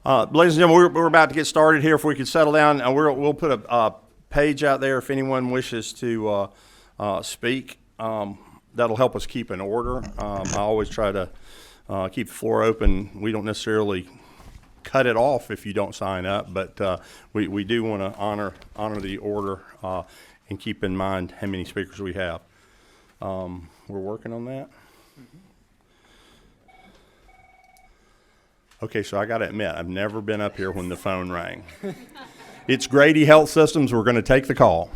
Ladies and gentlemen, we're about to get started here. If we could settle down, we'll put a page out there if anyone wishes to speak. That'll help us keep in order. I always try to keep the floor open. We don't necessarily cut it off if you don't sign up, but we do want to honor the order and keep in mind how many speakers we have. We're working on that. Okay, so I got to admit, I've never been up here when the phone rang. It's Grady Health Systems. We're going to take the call.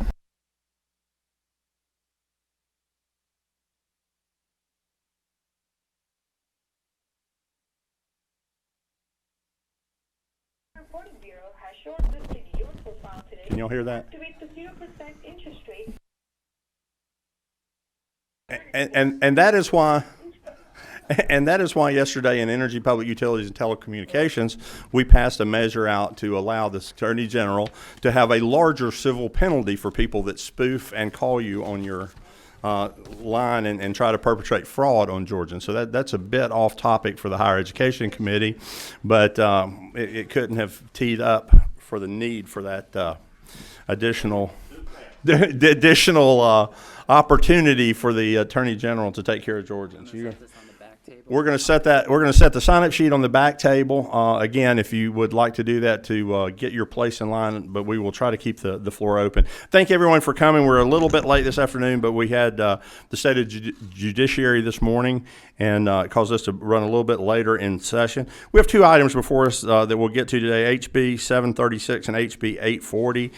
Can y'all hear that? And that is why. And that is why yesterday in Energy, Public Utilities, and Telecommunications, we passed a measure out to allow the Attorney General to have a larger civil penalty for people that spoof and call you on your line and try to perpetrate fraud on Georgians. So that's a bit off topic for the Higher Education Committee, but it couldn't have teed up for the need for that additional opportunity for the Attorney General to take care of Georgians. We're going to set that. We're going to set the sign-up sheet on the back table. Again, if you would like to do that to get your place in line, but we will try to keep the floor open. Thank everyone for coming. We're a little bit late this afternoon, but we had the State of Judiciary this morning, and it caused us to run a little bit later in session. We have two items before us that we'll get to today, HB 736 and HB 840.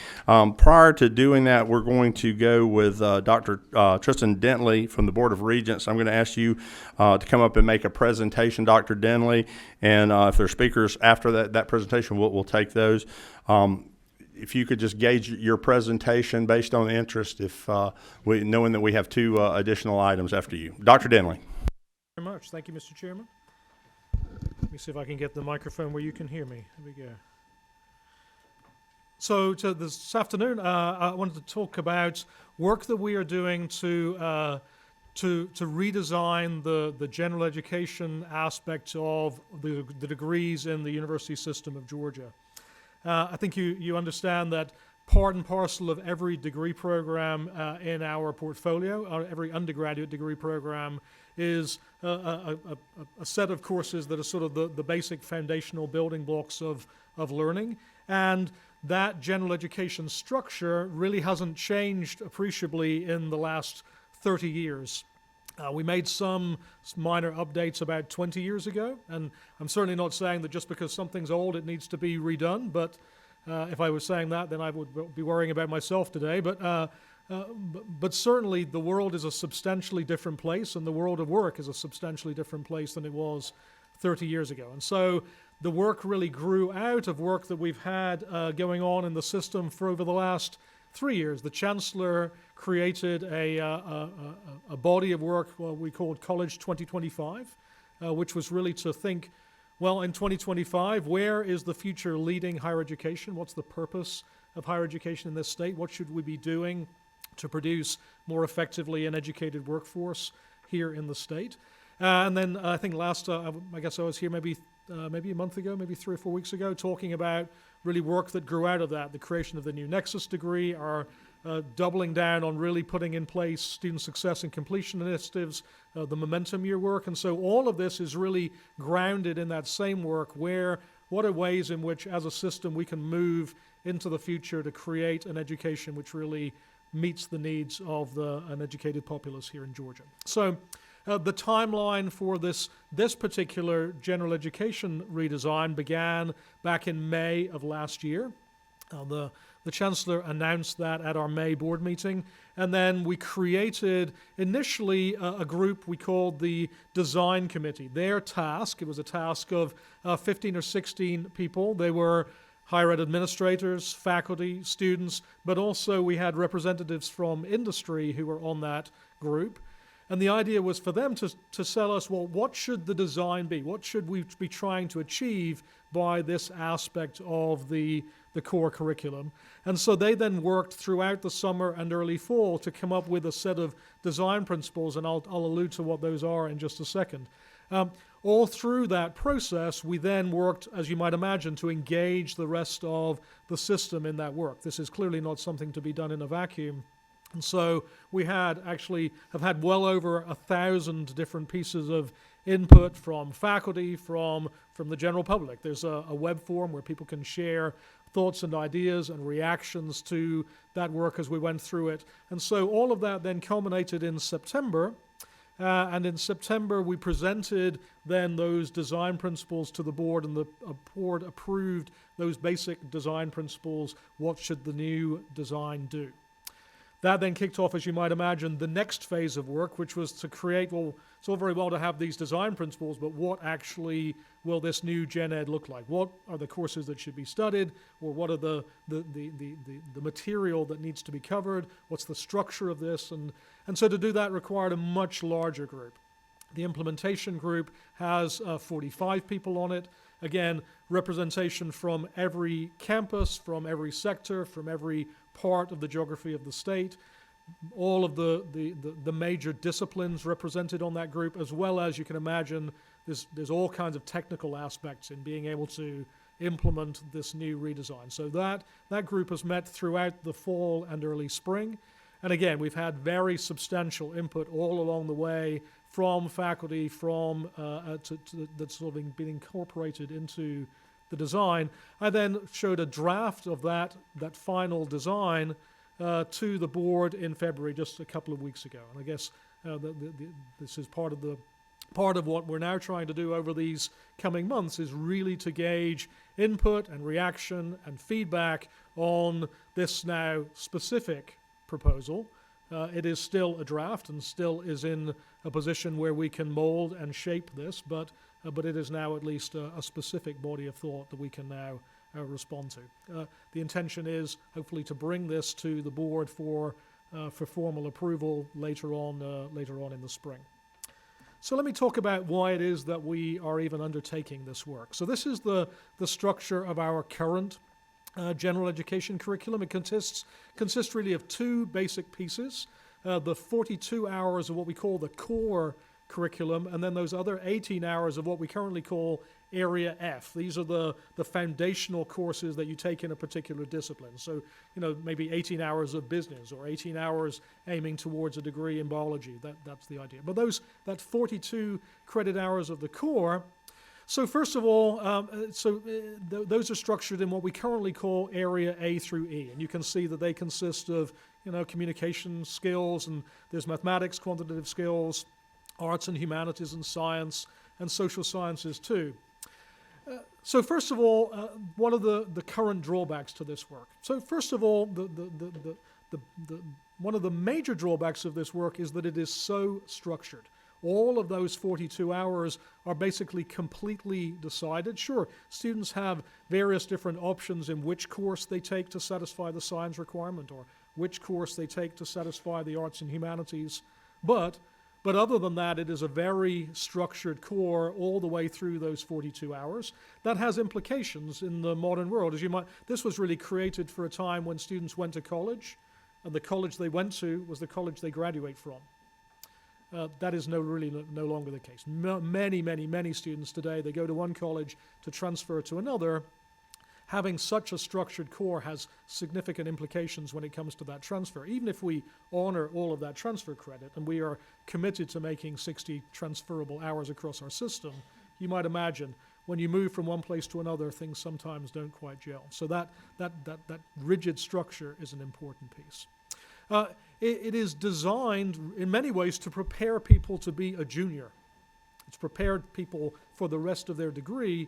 Prior to doing that, we're going to go with Dr. Tristan Dentley from the Board of Regents. I'm going to ask you to come up and make a presentation, Dr. Dentley, and if there are speakers after that presentation, we'll take those. If you could just gauge your presentation based on the interest, knowing that we have two additional items after you. Dr. Dentley. Very much. Thank you, Mr. Chairman. Let me see if I can get the microphone where you can hear me. Here we go. So this afternoon, I wanted to talk about work that we are doing to redesign the general education aspect of the degrees in the university system of Georgia. I think you understand that part and parcel of every degree program in our portfolio, every undergraduate degree program, is a set of courses that are sort of the basic foundational building blocks of learning. And that general education structure really hasn't changed appreciably in the last 30 years. We made some minor updates about 20 years ago, and I'm certainly not saying that just because something's old it needs to be redone, but if I was saying that, then I would be worrying about myself today. But certainly the world is a substantially different place, and the world of work is a substantially different place than it was 30 years ago. And so the work really grew out of work that we've had going on in the system for over the last 3 years. The Chancellor created a body of work we called College 2025, which was really to think, well, in 2025, where is the future leading higher education? What's the purpose of higher education in this state? What should we be doing to produce more effectively an educated workforce here in the state? And then I think last, I guess I was here maybe a month ago, maybe 3 or 4 weeks ago, talking about really work that grew out of that, the creation of the new Nexus degree, our doubling down on really putting in place student success and completion initiatives, the Momentum Year work. And so all of this is really grounded in that same work where what are ways in which as a system we can move into the future to create an education which really meets the needs of an educated populace here in Georgia. So the timeline for this particular general education redesign began back in May of last year. The Chancellor announced that at our May board meeting, and then we created initially a group we called the Design Committee. Their task, it was a task of 15 or 16 people. They were higher ed administrators, faculty, students, but also we had representatives from industry who were on that group. And the idea was for them to tell us, well, what should the design be? What should we be trying to achieve by this aspect of the core curriculum? And so they then worked throughout the summer and early fall to come up with a set of design principles, and I'll allude to what those are in just a second. All through that process, we then worked, as you might imagine, to engage the rest of the system in that work. This is clearly not something to be done in a vacuum. And so we have had well over 1,000 different pieces of input from faculty, from the general public. There's a web forum where people can share thoughts and ideas and reactions to that work as we went through it. And so all of that then culminated in September. And in September, we presented then those design principles to the board, and the board approved those basic design principles. What should the new design do? That then kicked off, as you might imagine, the next phase of work, which was to create, well, it's all very well to have these design principles, but what actually will this new Gen Ed look like? What are the courses that should be studied, or what are the material that needs to be covered? What's the structure of this? And so to do that required a much larger group. The implementation group has 45 people on it. Again, representation from every campus, from every sector, from every part of the geography of the state. All of the major disciplines represented on that group, as well as, you can imagine, there's all kinds of technical aspects in being able to implement this new redesign. So that group has met throughout the fall and early spring. And again, we've had very substantial input all along the way from faculty, that's sort of been incorporated into the design. I then showed a draft of that final design to the board in February, just a couple of weeks ago. And I guess this is part of what we're now trying to do over these coming months, is really to gauge input and reaction and feedback on this now specific proposal. It is still a draft and still is in a position where we can mold and shape this, but it is now at least a specific body of thought that we can now respond to. The intention is hopefully to bring this to the board for formal approval later on in the spring. So let me talk about why it is that we are even undertaking this work. So this is the structure of our current general education curriculum. It consists really of two basic pieces. The 42 hours of what we call the core curriculum, and then those other 18 hours of what we currently call Area F. These are the foundational courses that you take in a particular discipline. So, maybe 18 hours of business or 18 hours aiming towards a degree in biology. That's the idea. But that 42 credit hours of the core. So first of all, those are structured in what we currently call Area A through E, and you can see that they consist of communication skills, and there's mathematics, quantitative skills, arts and humanities and science, and social sciences too. So first of all, what are the current drawbacks to this work? So first of all, one of the major drawbacks of this work is that it is so structured. All of those 42 hours are basically completely decided. Sure, students have various different options in which course they take to satisfy the science requirement, or which course they take to satisfy the arts and humanities, but other than that, it is a very structured core all the way through those 42 hours. That has implications in the modern world. This was really created for a time when students went to college, and the college they went to was the college they graduate from. That is no longer the case. Many students today, they go to one college to transfer to another. Having such a structured core has significant implications when it comes to that transfer. Even if we honor all of that transfer credit, and we are committed to making 60 transferable hours across our system, you might imagine when you move from one place to another, things sometimes don't quite gel. So that rigid structure is an important piece. It is designed in many ways to prepare people to be a junior. It's prepared people for the rest of their degree.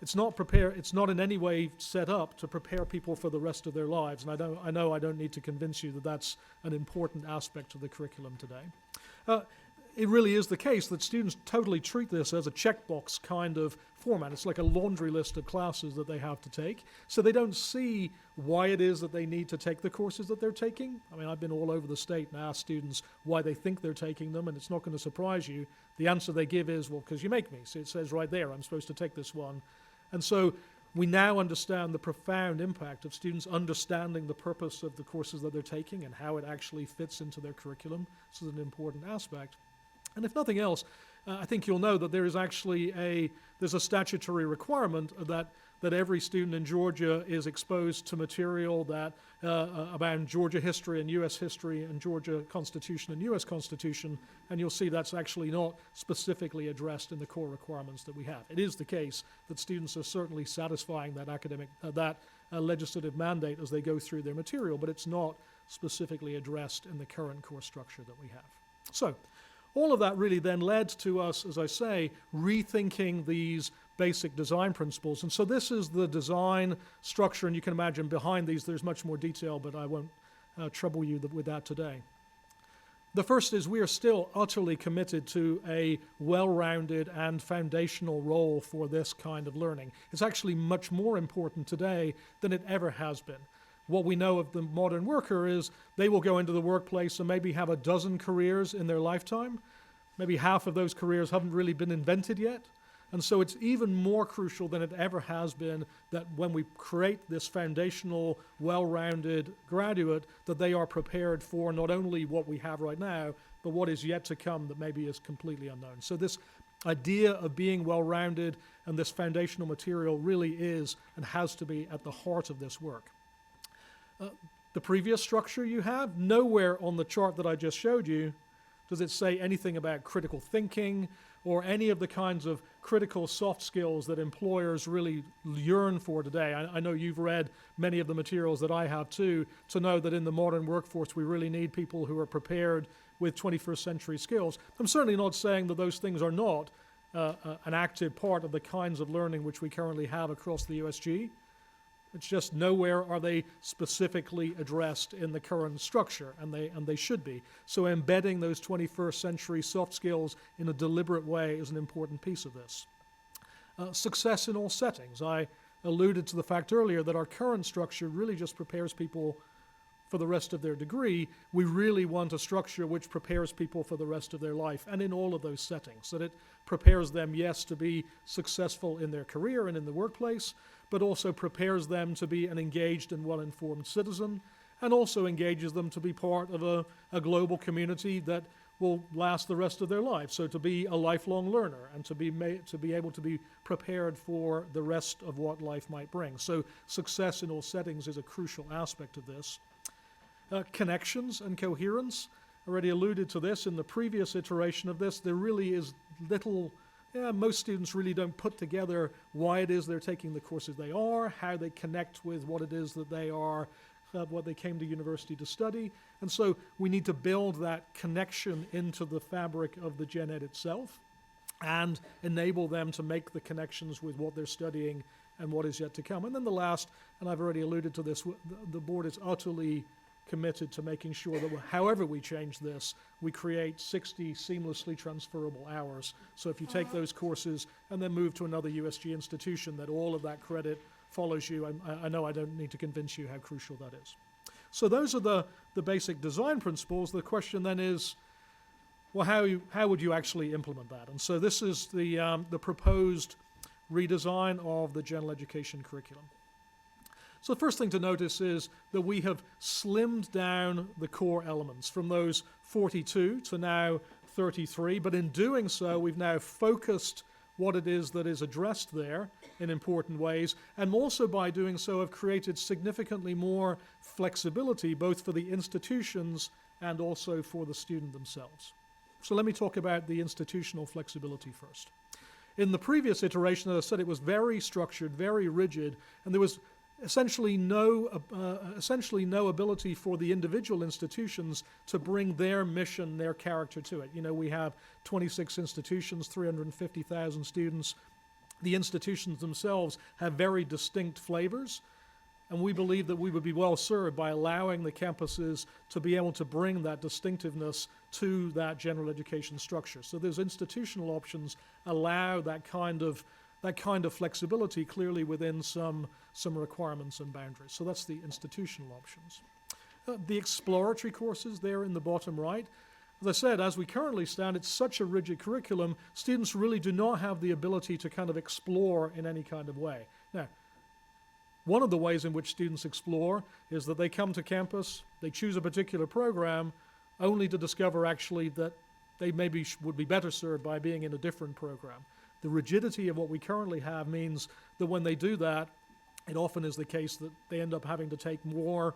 It's not in any way set up to prepare people for the rest of their lives. And I know I don't need to convince you that that's an important aspect of the curriculum today. It really is the case that students totally treat this as a checkbox kind of format. It's like a laundry list of classes that they have to take. So they don't see why it is that they need to take the courses that they're taking. I mean, I've been all over the state and asked students why they think they're taking them, and it's not going to surprise you. The answer they give is, well, because you make me. So it says right there, I'm supposed to take this one. And so we now understand the profound impact of students understanding the purpose of the courses that they're taking and how it actually fits into their curriculum. This is an important aspect. And if nothing else, I think you'll know that there is actually there's a statutory requirement that every student in Georgia is exposed to material that about Georgia history and U.S. history and Georgia Constitution and U.S. Constitution, and you'll see that's actually not specifically addressed in the core requirements that we have. It is the case that students are certainly satisfying that legislative mandate as they go through their material, but it's not specifically addressed in the current course structure that we have. So all of that really then led to us, as I say, rethinking these basic design principles. And so this is the design structure, and you can imagine behind these there's much more detail, but I won't trouble you with that today. The first is we are still utterly committed to a well-rounded and foundational role for this kind of learning. It's actually much more important today than it ever has been. What we know of the modern worker is they will go into the workplace and maybe have a dozen careers in their lifetime. Maybe half of those careers haven't really been invented yet. And so it's even more crucial than it ever has been that when we create this foundational, well-rounded graduate, that they are prepared for not only what we have right now, but what is yet to come that maybe is completely unknown. So this idea of being well-rounded and this foundational material really is and has to be at the heart of this work. The previous structure you have, nowhere on the chart that I just showed you does it say anything about critical thinking or any of the kinds of critical soft skills that employers really yearn for today. I know you've read many of the materials that I have too, to know that in the modern workforce we really need people who are prepared with 21st century skills. I'm certainly not saying that those things are not an active part of the kinds of learning which we currently have across the USG. It's just nowhere are they specifically addressed in the current structure, and they should be. So embedding those 21st century soft skills in a deliberate way is an important piece of this. Success in all settings. I alluded to the fact earlier that our current structure really just prepares people for the rest of their degree. We really want a structure which prepares people for the rest of their life, and in all of those settings, that it prepares them, yes, to be successful in their career and in the workplace, but also prepares them to be an engaged and well-informed citizen, and also engages them to be part of a global community that will last the rest of their life. So to be a lifelong learner and to be able to be prepared for the rest of what life might bring. So success in all settings is a crucial aspect of this. Connections and coherence. I already alluded to this in the previous iteration of this. There really is little. Most students really don't put together why it is they're taking the courses they are, how they connect with what it is that they are, what they came to university to study. And so we need to build that connection into the fabric of the gen ed itself and enable them to make the connections with what they're studying and what is yet to come. And then the last, and I've already alluded to this, the board is utterly committed to making sure that however we change this, we create 60 seamlessly transferable hours. So if you take those courses and then move to another USG institution, that all of that credit follows you. I know I don't need to convince you how crucial that is. So those are the basic design principles. The question then is, well, how would you actually implement that? And so this is the proposed redesign of the general education curriculum. So the first thing to notice is that we have slimmed down the core elements from those 42 to now 33, but in doing so, we've now focused what it is that is addressed there in important ways, and also by doing so have created significantly more flexibility both for the institutions and also for the student themselves. So let me talk about the institutional flexibility first. In the previous iteration, as I said, it was very structured, very rigid, and there was essentially no ability for the individual institutions to bring their mission, their character to it. You know, we have 26 institutions, 350,000 students. The institutions themselves have very distinct flavors, and we believe that we would be well served by allowing the campuses to be able to bring that distinctiveness to that general education structure. So those institutional options allow that kind of flexibility clearly within some requirements and boundaries. So that's the institutional options. The exploratory courses there in the bottom right. As I said, as we currently stand, it's such a rigid curriculum, students really do not have the ability to kind of explore in any kind of way. Now, one of the ways in which students explore is that they come to campus, they choose a particular program, only to discover actually that they maybe would be better served by being in a different program. The rigidity of what we currently have means that when they do that, it often is the case that they end up having to take more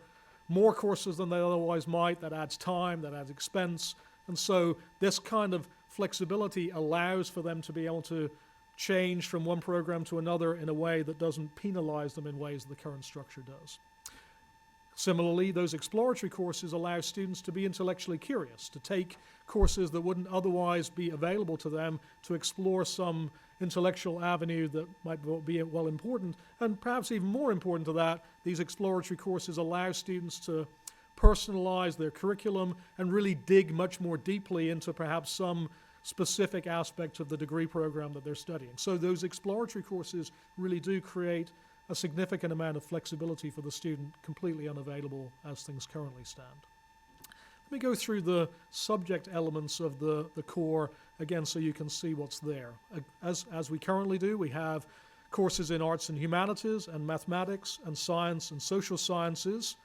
courses than they otherwise might. That adds time, that adds expense. And so this kind of flexibility allows for them to be able to change from one program to another in a way that doesn't penalize them in ways the current structure does. Similarly, those exploratory courses allow students to be intellectually curious, to take courses that wouldn't otherwise be available to them, to explore some intellectual avenue that might be well important. And perhaps even more important to that, these exploratory courses allow students to personalize their curriculum and really dig much more deeply into perhaps some specific aspect of the degree program that they're studying. So those exploratory courses really do create a significant amount of flexibility for the student, completely unavailable as things currently stand. Let me go through the subject elements of the core again so you can see what's there. As we currently do, we have courses in arts and humanities and mathematics and science and social sciences.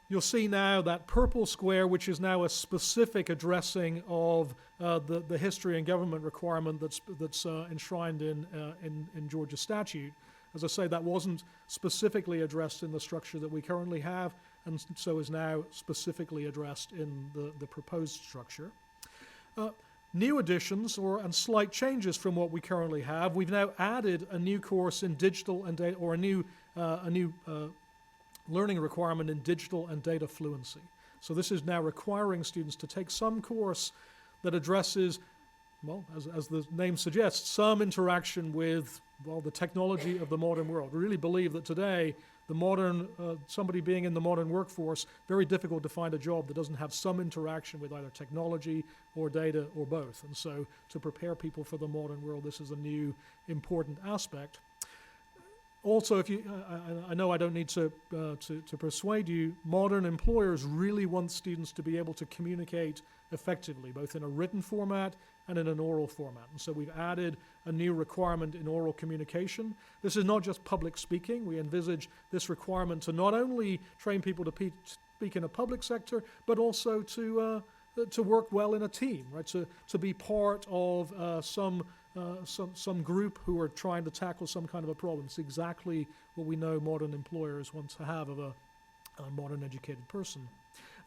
You'll see now that purple square, which is now a specific addressing of the history and government requirement that's enshrined in Georgia statute. As I say, that wasn't specifically addressed in the structure that we currently have, and so is now specifically addressed in the proposed structure. New additions and slight changes from what we currently have. We've now added a new course in digital and data, or a new learning requirement in digital and data fluency. So this is now requiring students to take some course that addresses, well, as the name suggests, some interaction with, well, the technology of the modern world. We really believe that today, the modern, somebody being in the modern workforce, very difficult to find a job that doesn't have some interaction with either technology or data or both. And so to prepare people for the modern world, this is a new important aspect. Also, if you, I know I don't need to persuade you, modern employers really want students to be able to communicate effectively, both in a written format and in an oral format. And so we've added a new requirement in oral communication. This is not just public speaking. We envisage this requirement to not only train people to speak in a public sector, but also to work well in a team, right? To be part of some group who are trying to tackle some kind of a problem. It's exactly what we know modern employers want to have of a modern educated person.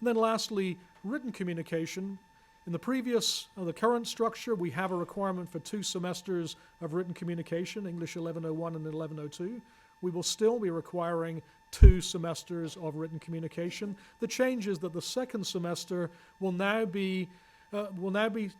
And then lastly, written communication. In the current structure, we have a requirement for 2 semesters of written communication, English 1101 and 1102. We will still be requiring 2 semesters of written communication. The change is that the second semester will now be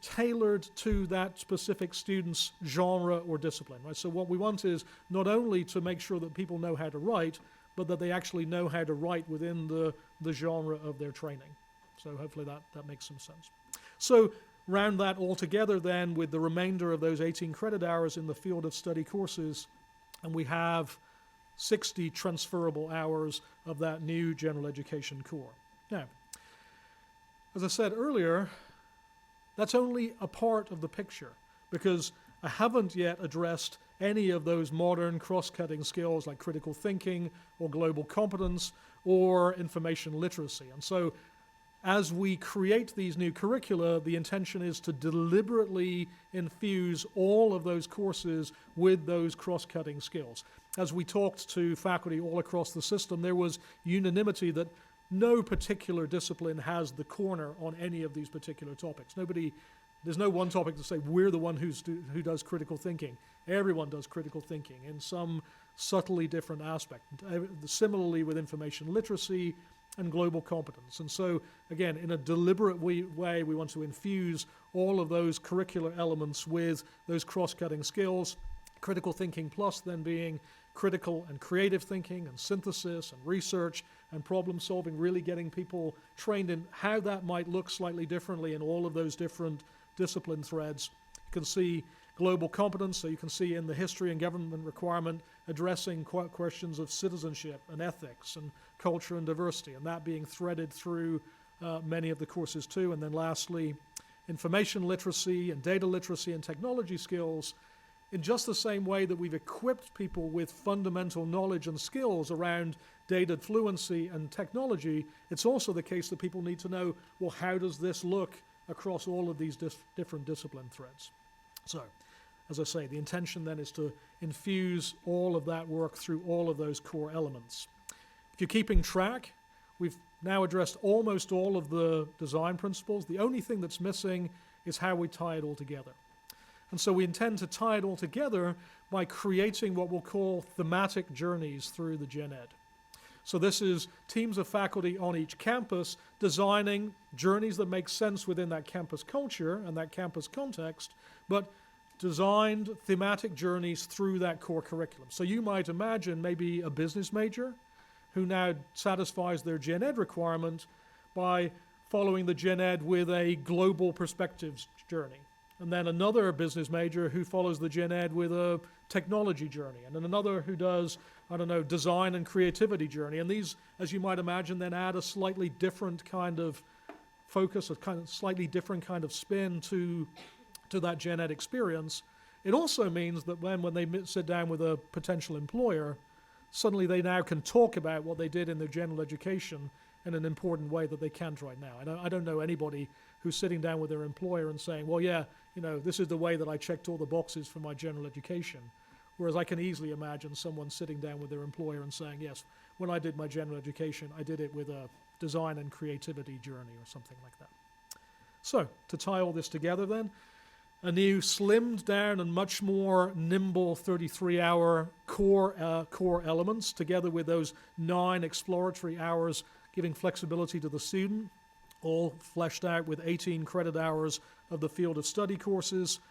tailored to that specific student's genre or discipline, right? So what we want is not only to make sure that people know how to write, but that they actually know how to write within the genre of their training. So hopefully that makes some sense. So round that all together then with the remainder of those 18 credit hours in the field of study courses, and we have 60 transferable hours of that new general education core. Now, as I said earlier, that's only a part of the picture, because I haven't yet addressed any of those modern cross-cutting skills like critical thinking or global competence or information literacy. And so as we create these new curricula, the intention is to deliberately infuse all of those courses with those cross-cutting skills. As we talked to faculty all across the system, there was unanimity that no particular discipline has the corner on any of these particular topics. There's no one topic to say we're the one who does critical thinking. Everyone does critical thinking in some subtly different aspect. Similarly with information literacy and global competence. And so, again, in a deliberate way, we want to infuse all of those curricular elements with those cross-cutting skills, critical thinking plus then being critical and creative thinking and synthesis and research and problem solving, really getting people trained in how that might look slightly differently in all of those different discipline threads. You can see global competence, so you can see in the history and government requirement addressing questions of citizenship and ethics and culture and diversity, and that being threaded through many of the courses too. And then lastly, information literacy and data literacy and technology skills. In just the same way that we've equipped people with fundamental knowledge and skills around data fluency and technology, it's also the case that people need to know, well, how does this look across all of these different discipline threads. So, as I say, the intention then is to infuse all of that work through all of those core elements. If you're keeping track, we've now addressed almost all of the design principles. The only thing that's missing is how we tie it all together. And so we intend to tie it all together by creating what we'll call thematic journeys through the Gen Ed. So this is teams of faculty on each campus designing journeys that make sense within that campus culture and that campus context, but designed thematic journeys through that core curriculum. So you might imagine maybe a business major who now satisfies their Gen Ed requirement by following the Gen Ed with a global perspectives journey. And then another business major who follows the Gen Ed with a technology journey. And then another who does, I don't know, design and creativity journey. And these, as you might imagine, then add a slightly different kind of focus, a kind of slightly different kind of spin to that Gen Ed experience. It also means that when they sit down with a potential employer, suddenly they now can talk about what they did in their general education in an important way that they can't right now. I don't know anybody who's sitting down with their employer and saying, well, yeah, you know, this is the way that I checked all the boxes for my general education. Whereas I can easily imagine someone sitting down with their employer and saying, yes, when I did my general education, I did it with a design and creativity journey or something like that. So, to tie all this together then, a new slimmed down and much more nimble 33-hour core elements together with those 9 exploratory hours giving flexibility to the student, all fleshed out with 18 credit hours of the field of study courses,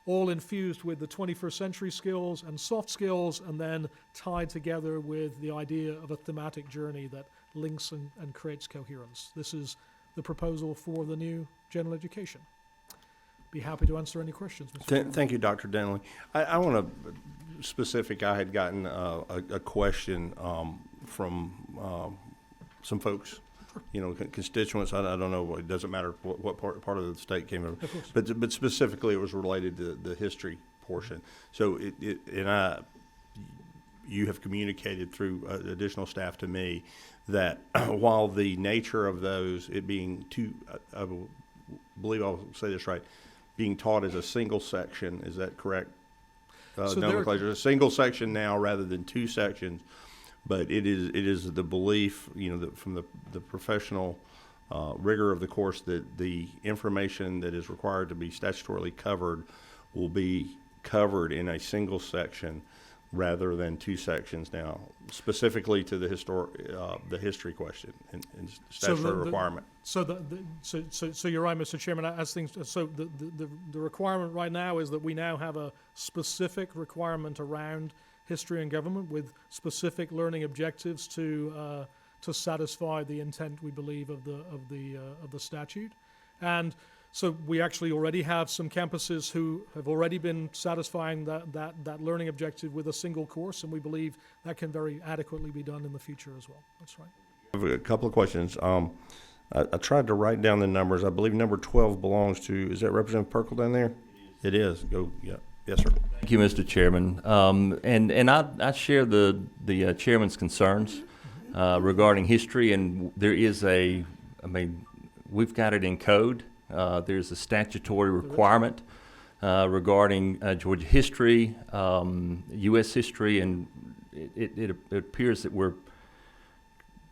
all infused with the 21st century skills and soft skills, and then tied together with the idea of a thematic journey that links and creates coherence. This is the proposal for the new general education. Be happy to answer any questions, Mr. Chairman. Thank you, Dr. Denley. I want to specific. I had gotten a question from some folks, you know, constituents. I don't know. It doesn't matter what part of the state came over, but specifically it was related to the history portion. So you have communicated through additional staff to me that while the nature of those, it being I believe I'll say this right, being taught as a single section, is that correct? Nomenclature, a single section now rather than 2 sections, but it is the belief, you know, that from the professional rigor of the course that the information that is required to be statutorily covered will be covered in a single section rather than 2 sections now, specifically to the history question and statutory requirement. So you're right, Mr. Chairman. As things, so the requirement right now is that we now have a specific requirement around history and government with specific learning objectives to satisfy the intent, we believe, of the statute, and so we actually already have some campuses who have already been satisfying that learning objective with a single course, and we believe that can very adequately be done in the future as well. That's right. I have a couple of questions. I tried to write down the numbers. I believe number 12 belongs to, is that Representative Perkle down there? It is. Go, yeah. Yes, sir. Thank you, Mr. Chairman. And I share the chairman's concerns regarding history, and there is we've got it in code. There's a statutory requirement regarding Georgia history, U.S. history, and it appears that we're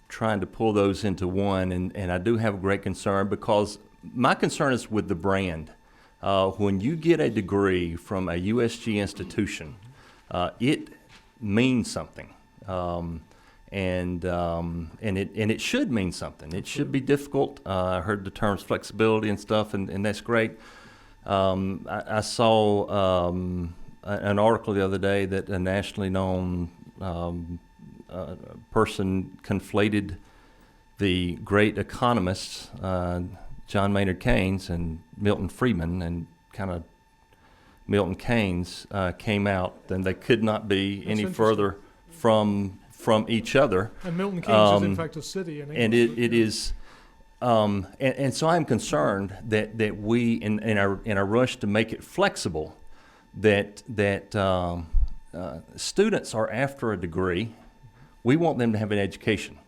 trying to pull those into one, and I do have a great concern because my concern is with the brand. When you get a degree from a USG institution, it means something. And it should mean something. It should be difficult. I heard the terms flexibility and stuff, and that's great. I saw an article the other day that a nationally known person conflated the great economists, John Maynard Keynes and Milton Friedman, and kind of Milton Keynes came out, and they could not be any further from each other. And Milton Keynes is in fact a city in England. And it is, and so I'm concerned that we, in our rush to make it flexible, that students are after a degree. We want them to have an education.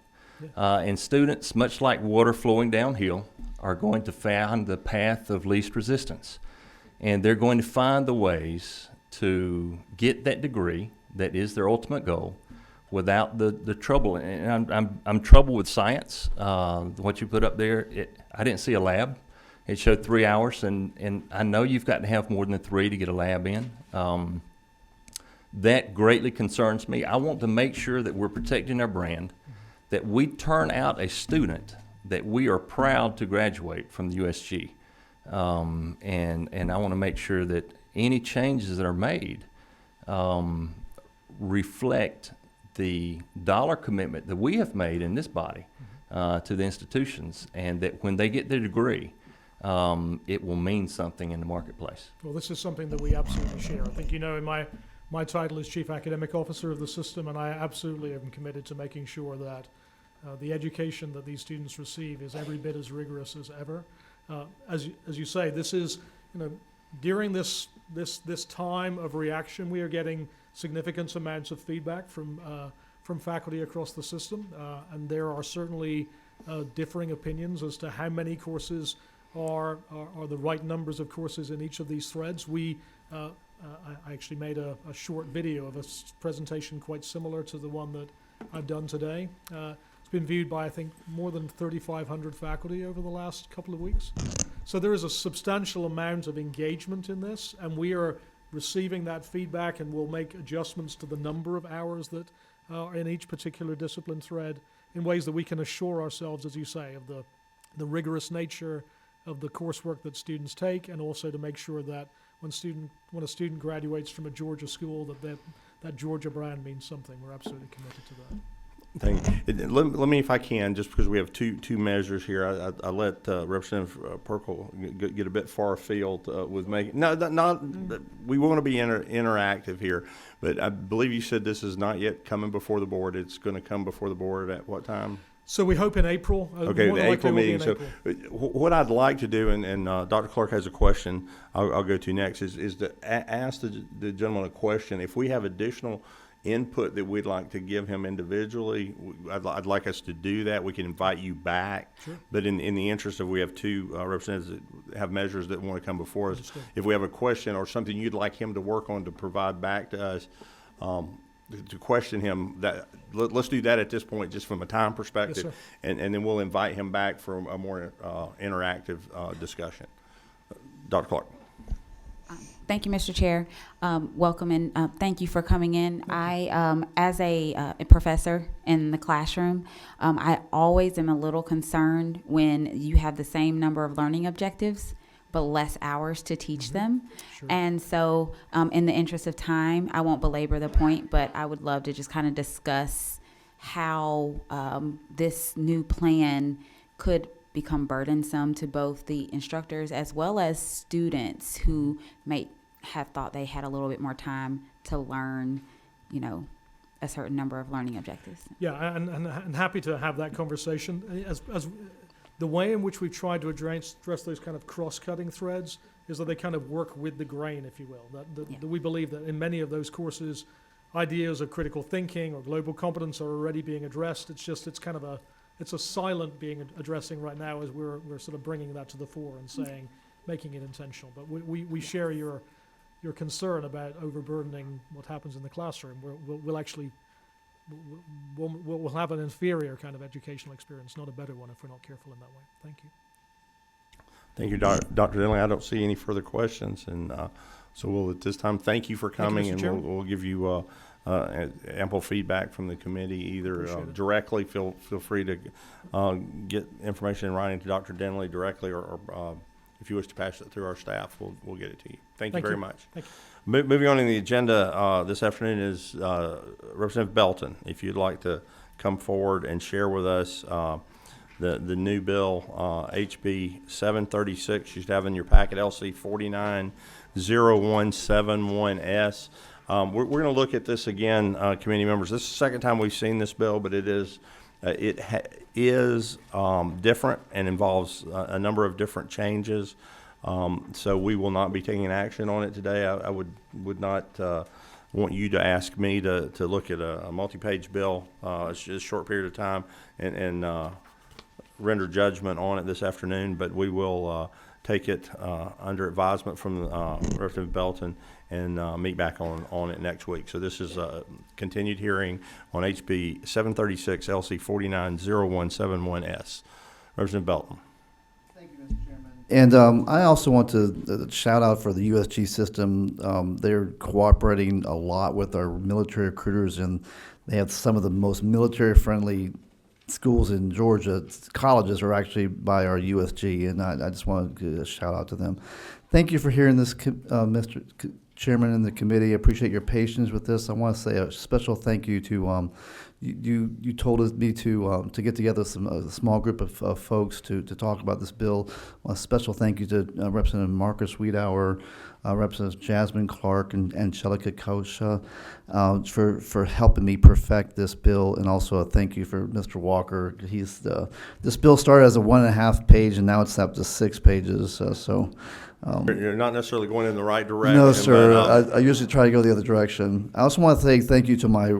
And students, much like water flowing downhill, are going to find the path of least resistance. And they're going to find the ways to get that degree that is their ultimate goal without the trouble. And I'm troubled with science. What you put up there, I didn't see a lab. It showed 3 hours, and I know you've got to have more than 3 to get a lab in. That greatly concerns me. I want to make sure that we're protecting our brand, that we turn out a student that we are proud to graduate from the USG. And I want to make sure that any changes that are made reflect the dollar commitment that we have made in this body to the institutions, and that when they get their degree, it will mean something in the marketplace. Well, this is something that we absolutely share. I think, in my title is Chief Academic Officer of the system, and I absolutely am committed to making sure that the education that these students receive is every bit as rigorous as ever. As you say, this is, during this time of reaction, we are getting significant amounts of feedback from faculty across the system, and there are certainly differing opinions as to how many courses are the right numbers of courses in each of these threads. I actually made a short video of a presentation quite similar to the one that I've done today. It's been viewed by, I think, more than 3,500 faculty over the last couple of weeks. So there is a substantial amount of engagement in this, and we are receiving that feedback, and we'll make adjustments to the number of hours that are in each particular discipline thread in ways that we can assure ourselves, as you say, of the rigorous nature of the coursework that students take, and also to make sure that when a student graduates from a Georgia school, that Georgia brand means something. We're absolutely committed to that. Thank you. Let me, if I can, just because we have two measures here, I let Representative Perkle get a bit far afield with making. We want to be interactive here, but I believe you said this is not yet coming before the board. It's going to come before the board at what time? So we hope in April. Okay, the April meeting. So what I'd like to do, and Dr. Clark has a question I'll go to next, is to ask the gentleman a question. If we have additional input that we'd like to give him individually, I'd like us to do that. We can invite you back. Sure. But in the interest of, we have two representatives that have measures that want to come before us. Understood. If we have a question or something you'd like him to work on to provide back to us, to question him, that let's do that at this point, just from a time perspective. Yes, and then we'll invite him back for a more interactive discussion. Dr. Clark. Thank you, Mr. Chair. Welcome, and thank you for coming in. I, as a professor in the classroom, I always am a little concerned when you have the same number of learning objectives but less hours to teach them. Sure. And so in the interest of time, I won't belabor the point, but I would love to just kind of discuss how this new plan could become burdensome to both the instructors as well as students who may have thought they had a little bit more time to learn, a certain number of learning objectives. Yeah, and happy to have that conversation. As the way in which we've tried to address those kind of cross-cutting threads is that they kind of work with the grain, if you will. That we believe that in many of those courses, ideas of critical thinking or global competence are already being addressed. It's a silent being addressing right now as we're sort of bringing that to the fore and making it intentional. But we share your concern about overburdening what happens in the classroom. We'll have an inferior kind of educational experience, not a better one, if we're not careful in that way. Thank you. Thank you, Dr. Denley. I don't see any further questions, and so we'll at this time thank you for coming, Mr. and Chairman. we'll give you ample feedback from the committee, either Appreciate it. directly. Feel free to get information in writing to Dr. Denley directly, or if you wish to pass it through our staff, we'll get it to you. Thank you very much. Thank you. Moving on in the agenda this afternoon is Representative Belton. If you'd like to come forward and share with us the new bill, HB 736, you should have in your packet, LC 490171S. We're going to look at this again, committee members. This is the second time we've seen this bill, but it is different and involves a number of different changes. So we will not be taking action on it today. I would not want you to ask me to look at a multi-page bill. It's just a short period of time and render judgment on it this afternoon, but we will take it under advisement from Representative Belton and meet back on it next week. So this is a continued hearing on HB 736 LC 490171S. Representative Belton. Thank you, Mr. Chairman. And I also want to shout out for the USG system. They're cooperating a lot with our military recruiters, and they have some of the most military-friendly schools in Georgia. Colleges are actually by our USG, and I just want to give a shout out to them. Thank you for hearing this, Mr. Chairman and the committee. I appreciate your patience with this. I want to say a special thank you to you told me to get together a small group of folks to talk about this bill. A special thank you to Representative Marcus Wiedauer, Representative Jasmine Clark, and Angelica Kosha for helping me perfect this bill, and also a thank you for Mr. Walker. This bill started as a 1.5 page, and now it's up to 6 pages. You're not necessarily going in the right direction. No, sir. But, I usually try to go the other direction. I also want to say thank you to my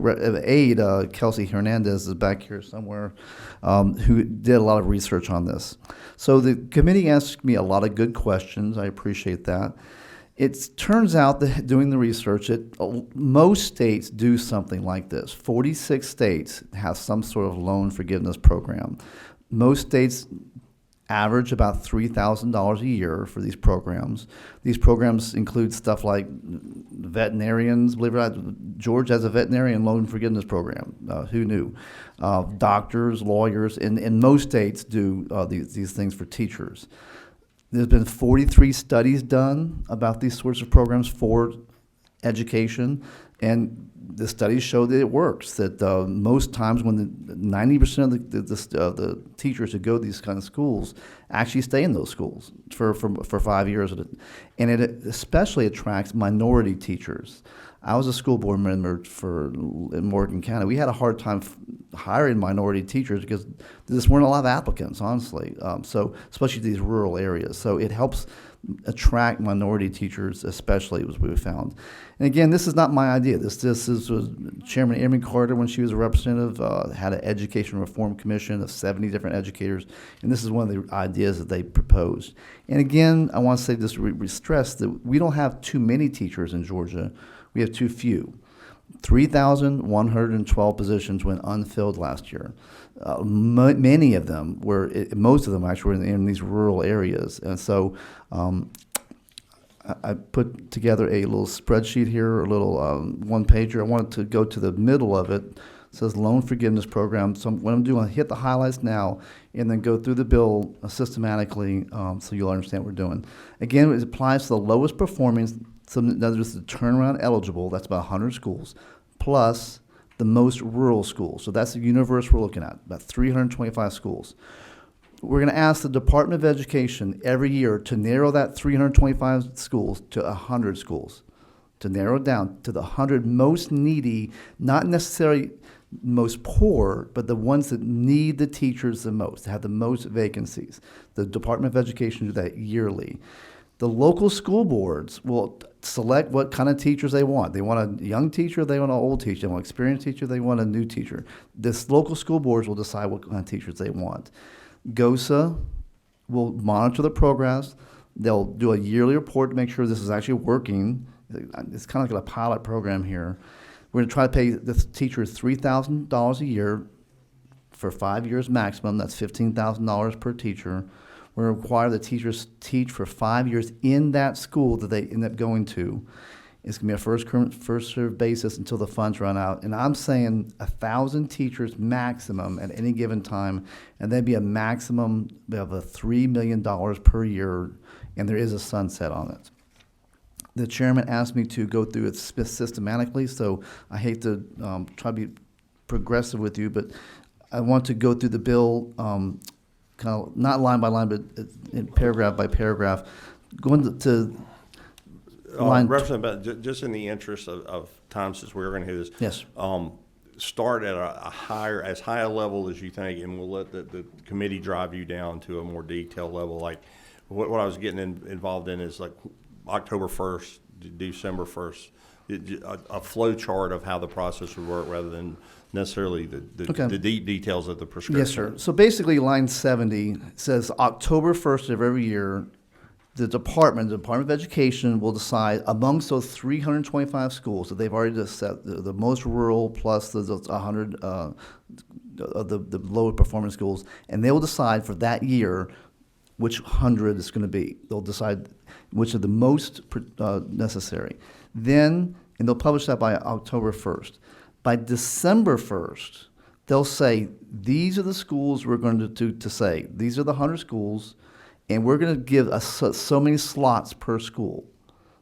aide, Kelsey Hernandez, is back here somewhere, who did a lot of research on this. So the committee asked me a lot of good questions. I appreciate that. It turns out that doing the research, most states do something like this. 46 states have some sort of loan forgiveness program. Most states average about $3,000 a year for these programs. These programs include stuff like veterinarians. Believe it or not, Georgia has a veterinarian loan forgiveness program. Who knew? Doctors, lawyers, and most states do these things for teachers. There's been 43 studies done about these sorts of programs for education, and the studies show that it works, that most times when 90% of the teachers who go to these kind of schools actually stay in those schools for 5 years. And it especially attracts minority teachers. I was a school board member in Morgan County. We had a hard time hiring minority teachers because there just weren't a lot of applicants, honestly. So especially these rural areas. So it helps attract minority teachers, especially, as we found. And again, this is not my idea. This was Chairman Amy Carter, when she was a representative, had an education reform commission of 70 different educators, and this is one of the ideas that they proposed. And again, I want to say this, stress that we don't have too many teachers in Georgia. We have too few. 3,112 positions went unfilled last year. Many of them most of them actually were in these rural areas. And so I put together a little spreadsheet here, a little one-pager. I wanted to go to the middle of it. It says loan forgiveness program. So what I'm doing, I hit the highlights now and then go through the bill systematically so you'll understand what we're doing. Again, it applies to the lowest performing. So there's the turnaround eligible, that's about 100 schools, plus the most rural schools. So that's the universe we're looking at, about 325 schools. We're going to ask the Department of Education every year to narrow that 325 schools to 100 schools, to narrow it down to the 100 most needy, not necessarily most poor, but the ones that need the teachers the most, that have the most vacancies. The Department of Education do that yearly. The local school boards will select what kind of teachers they want. They want a young teacher, they want an old teacher, they want an experienced teacher, they want a new teacher. This local school boards will decide what kind of teachers they want. GOSA will monitor the progress. They'll do a yearly report to make sure this is actually working. It's kind of like a pilot program here. We're going to try to pay the teacher $3,000 a year for 5 years maximum. That's $15,000 per teacher. We're going to require the teachers teach for 5 years in that school that they end up going to. It's going to be a first served basis until the funds run out. And I'm saying 1,000 teachers maximum at any given time, and that'd be a maximum of $3 million per year, and there is a sunset on it. The chairman asked me to go through it systematically, so I hate to try to be progressive with you, but I want to go through the bill kind of not line by line, but in paragraph by paragraph. Going to line. Representative, just in the interest of time, since we're going to hear this. Yes. Start at as high a level as you think, and we'll let the committee drive you down to a more detailed level. Like what I was getting involved in is like October 1st, December 1st, a flow chart of how the process would work rather than necessarily Okay. the deep details of the prescription. Yes, sir. So basically, line 70 says October 1st of every year, the Department of Education will decide amongst those 325 schools that they've already just set, the most rural plus the 100 of the lower performing schools, and they will decide for that year which 100 it's going to be. They'll decide which are the most necessary. Then, and they'll publish that by October 1st. By December 1st, they'll say, these are the schools we're going to say. These are the 100 schools, and we're going to give so many slots per school.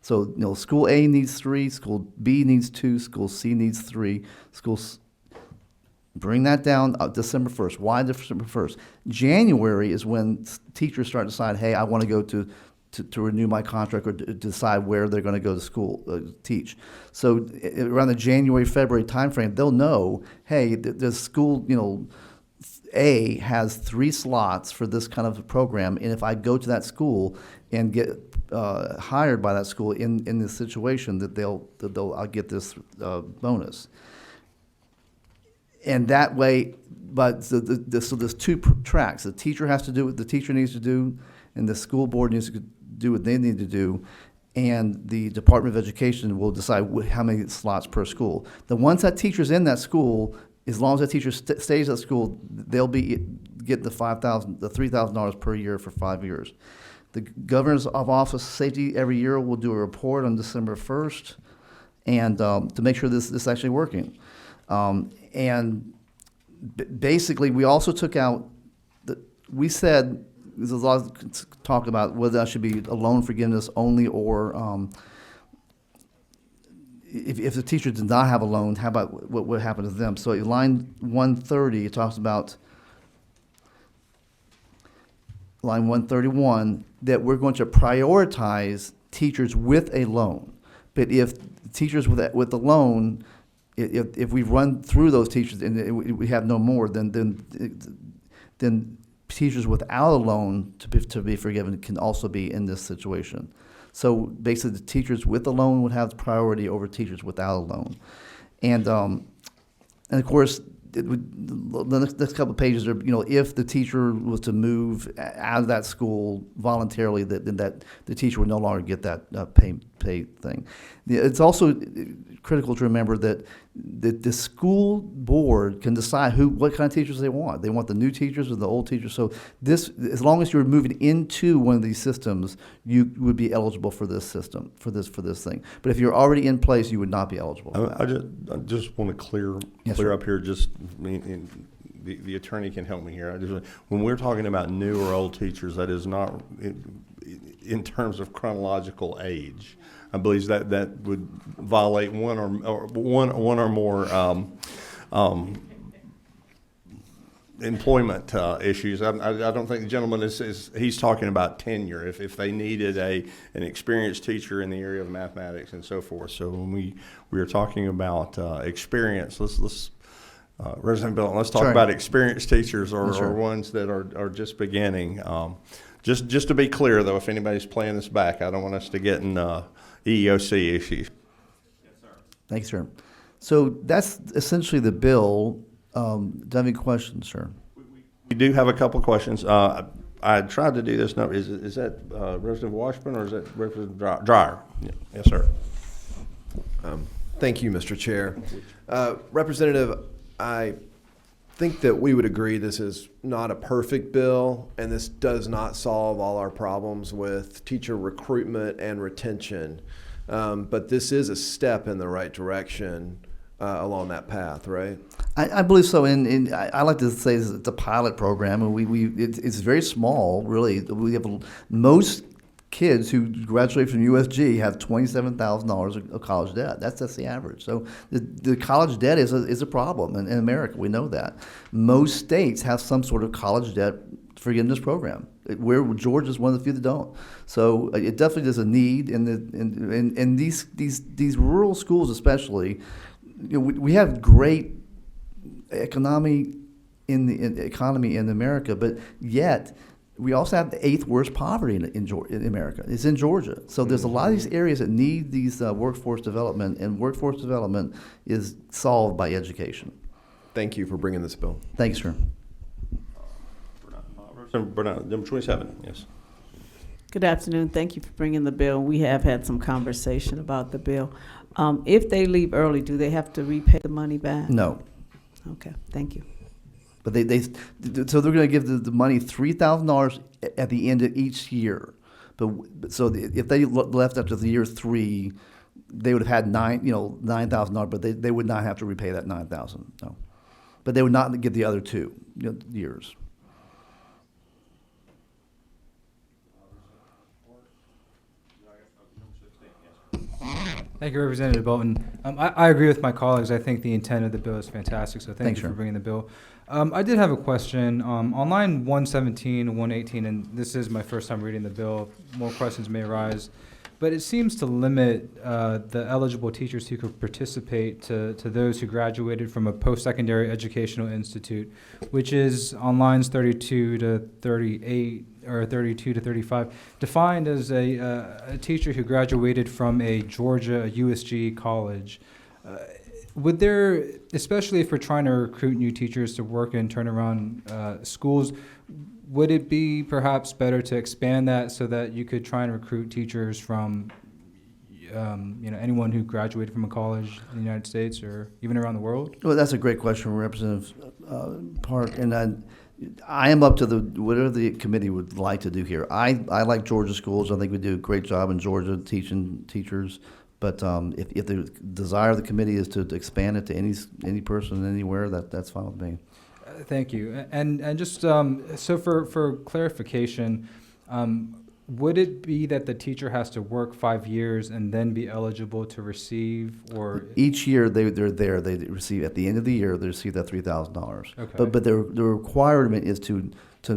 So, school A needs 3, school B needs 2, school C needs 3, bring that down December 1st. Why December 1st? January is when teachers start to decide, hey, I want to go to renew my contract or to decide where they're going to go to school, teach. So around the January, February timeframe, they'll know, hey, the school, A has 3 slots for this kind of a program, and if I go to that school and get hired by that school in this situation, that I'll get this bonus. And that way, but so there's 2 tracks. The teacher has to do what the teacher needs to do, and the school board needs to do what they need to do, and the Department of Education will decide how many slots per school. The ones that teacher's in that school, as long as that teacher stays at school, they'll be getting the $3,000 per year for 5 years. The Governor's Office of Safety every year will do a report on December 1st, and to make sure this is actually working. And basically, we also took out, we said, there's a lot of talk about whether that should be a loan forgiveness only, or if the teacher did not have a loan, how about what would happen to them? So in line 130, it talks about line 131, that we're going to prioritize teachers with a loan. But if teachers with a loan, if we run through those teachers and we have no more, then teachers without a loan to be forgiven can also be in this situation. So basically, the teachers with a loan would have priority over teachers without a loan. And of course, the next couple of pages are, if the teacher was to move out of that school voluntarily, then that the teacher would no longer get that pay thing. It's also critical to remember that the school board can decide what kind of teachers they want. They want the new teachers or the old teachers. So as long as you're moving into one of these systems, you would be eligible for this system, for this thing. But if you're already in place, you would not be eligible for that. I just want to clear up here. The attorney can help me here. When we're talking about new or old teachers, that is not in terms of chronological age. I believe that would violate one or more employment issues. I don't think the gentleman he's talking about tenure. If they needed an experienced teacher in the area of mathematics and so forth. So when we are talking about experience, let's Resident Bill, let's talk about experienced teachers or ones that are just beginning. Just to be clear, though, if anybody's playing this back, I don't want us to get in EEOC issues. Yes, sir. Thanks, sir. So that's essentially the bill. Do you have any questions, sir? We do have a couple of questions. I tried to do this. No, is that Representative Washburn or is that Representative Dreyer? Yeah. Yes, sir. Thank you, Mr. Chair. Representative, I think that we would agree this is not a perfect bill, and this does not solve all our problems with teacher recruitment and retention. But this is a step in the right direction along that path, right? I believe so, and I like to say it's a pilot program, and it's very small, really. We have most kids who graduate from USG have $27,000 of college debt. That's the average. So the college debt is a problem in America. We know that. Most states have some sort of college debt forgiveness program. Georgia is one of the few that don't. So it definitely is a need in these rural schools, especially. We have great economy in America, but yet we also have the 8th worst poverty in America. It's in Georgia. So there's a lot of these areas that need these workforce development, and workforce development is solved by education. thank you for bringing this bill. Thanks, sir. Representative Burnett, number 27, yes. Good afternoon. Thank you for bringing the bill. We have had some conversation about the bill. If they leave early, do they have to repay the money back? No. Okay, thank you. But so they're going to give the money $3,000 at the end of each year. If they left after the year 3, they would have had $9,000, but they would not have to repay that $9,000. No, but they would not get the other 2 years. Thank you, Representative Bolton. I agree with my colleagues. I think the intent of the bill is fantastic, so thank you for bringing the bill. I did have a question. On line 117 and 118, and this is my first time reading the bill, more questions may arise, but it seems to limit the eligible teachers who could participate to those who graduated from a post-secondary educational institute, which is on lines 32 to 38, or 32 to 35, defined as a teacher who graduated from a Georgia, a USG college. Would there, especially if we're trying to recruit new teachers to work in turnaround schools, would it be perhaps better to expand that so that you could try and recruit teachers from anyone who graduated from a college in the United States or even around the world? Well, that's a great question, Representative Park, and I am up to whatever the committee would like to do here. I like Georgia schools. I think we do a great job in Georgia teaching teachers. But if the desire of the committee is to expand it to any person anywhere, that's fine with me. Thank you. And just so for clarification, would it be that the teacher has to work 5 years and then be eligible to receive, or each year they're there, they receive at the end of the year they receive that $3,000. Okay. But the requirement is to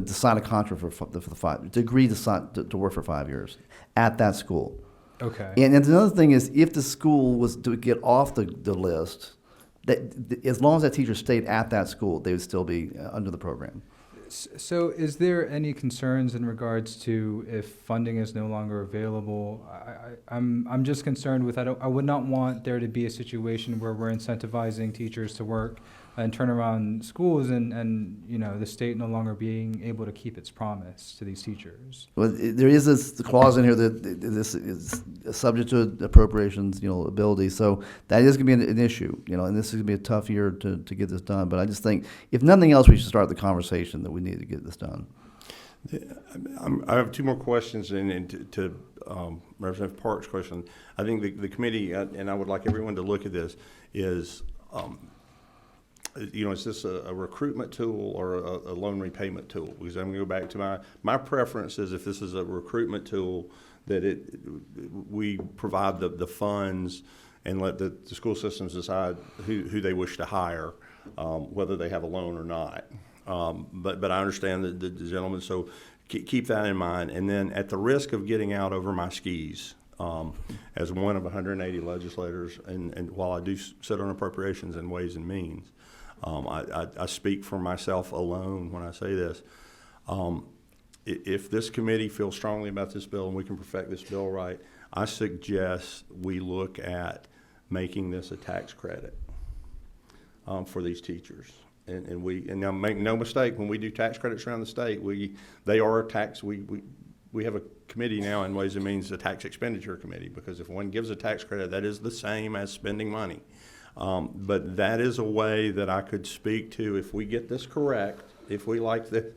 sign a contract for the 5 to agree to work for 5 years at that school. Okay. And another thing is, if the school was to get off the list, that as long as that teacher stayed at that school, they would still be under the program. So is there any concerns in regards to if funding is no longer available? I'm just concerned with, I would not want there to be a situation where we're incentivizing teachers to work and turn around schools and the state no longer being able to keep its promise to these teachers. Well, there is this clause in here that this is subject to appropriations, ability. So that is going to be an issue, and this is going to be a tough year to get this done. But I just think, if nothing else, we should start the conversation that we need to get this done. I have 2 more questions, and to Representative Park's question. I think the committee, and I would like everyone to look at this, is is this a recruitment tool or a loan repayment tool? Because I'm going to go back to my preference is, if this is a recruitment tool, that we provide the funds and let the school systems decide who they wish to hire, whether they have a loan or not. But I understand the gentleman, so keep that in mind. And then, at the risk of getting out over my skis, as one of 180 legislators, and while I do sit on appropriations and Ways and Means, I speak for myself alone when I say this. If this committee feels strongly about this bill and we can perfect this bill right, I suggest we look at making this a tax credit for these teachers. And now, make no mistake, when we do tax credits around the state, they are a tax. We have a committee now in Ways and Means, a tax expenditure committee, because if one gives a tax credit, that is the same as spending money. But that is a way that I could speak to, if we get this correct, if we like this.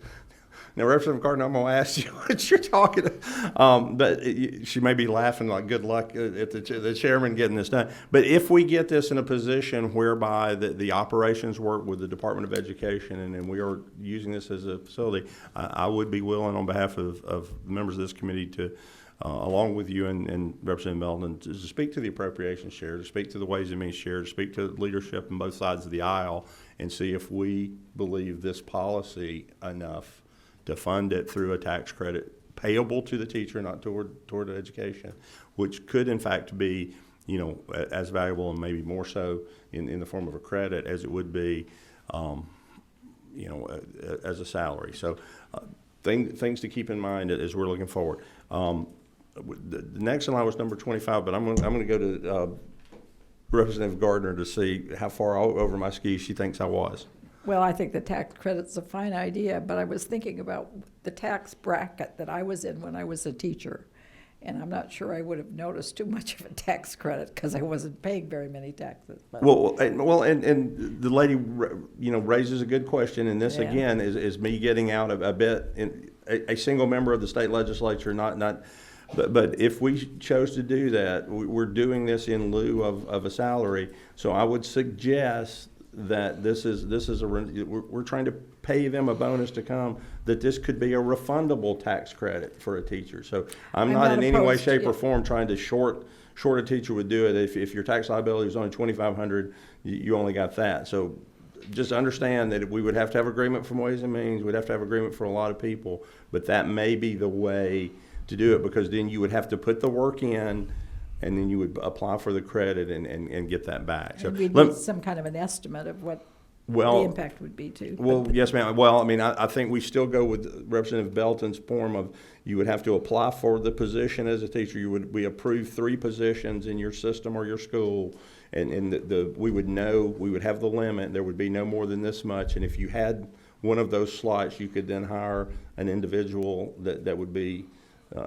Now, Representative Cardin, I'm going to ask you what you're talking about. But she may be laughing like, good luck at the chairman getting this done. But if we get this in a position whereby the operations work with the Department of Education, and we are using this as a facility, I would be willing, on behalf of members of this committee, to along with you and Representative Melton, to speak to the appropriations chair, to speak to the Ways and Means chair, to speak to leadership on both sides of the aisle, and see if we believe this policy enough to fund it through a tax credit payable to the teacher, not toward education, which could in fact be, as valuable and maybe more so in the form of a credit as it would be, as a salary. So things to keep in mind as we're looking forward. The next in line was number 25, but I'm going to go to Representative Gardner to see how far over my skis she thinks I was. Well, I think the tax credit's a fine idea, but I was thinking about the tax bracket that I was in when I was a teacher. And I'm not sure I would have noticed too much of a tax credit because I wasn't paying very many taxes. But And the lady, raises a good question, and this Yeah. again is me getting out a bit in a single member of the state legislature, but if we chose to do that, we're doing this in lieu of a salary. So I would suggest that we're trying to pay them a bonus to come, that this could be a refundable tax credit for a teacher. So I'm not in any way, opposed, shape, or yeah. form trying to short a teacher would do it. If your tax liability is only $2,500, you only got that. So just understand that we would have to have agreement from Ways and Means. We'd have to have agreement for a lot of people, but that may be the way to do it, because then you would have to put the work in, and then you would apply for the credit and get that back. So and we'd need some kind of an estimate of what the impact would be too. Well, yes, ma'am. Well, I mean, I think we still go with Representative Belton's form of, you would have to apply for the position as a teacher. We approve 3 positions in your system or your school, and we would have the limit. There would be no more than this much, and if you had one of those slots, you could then hire an individual that would be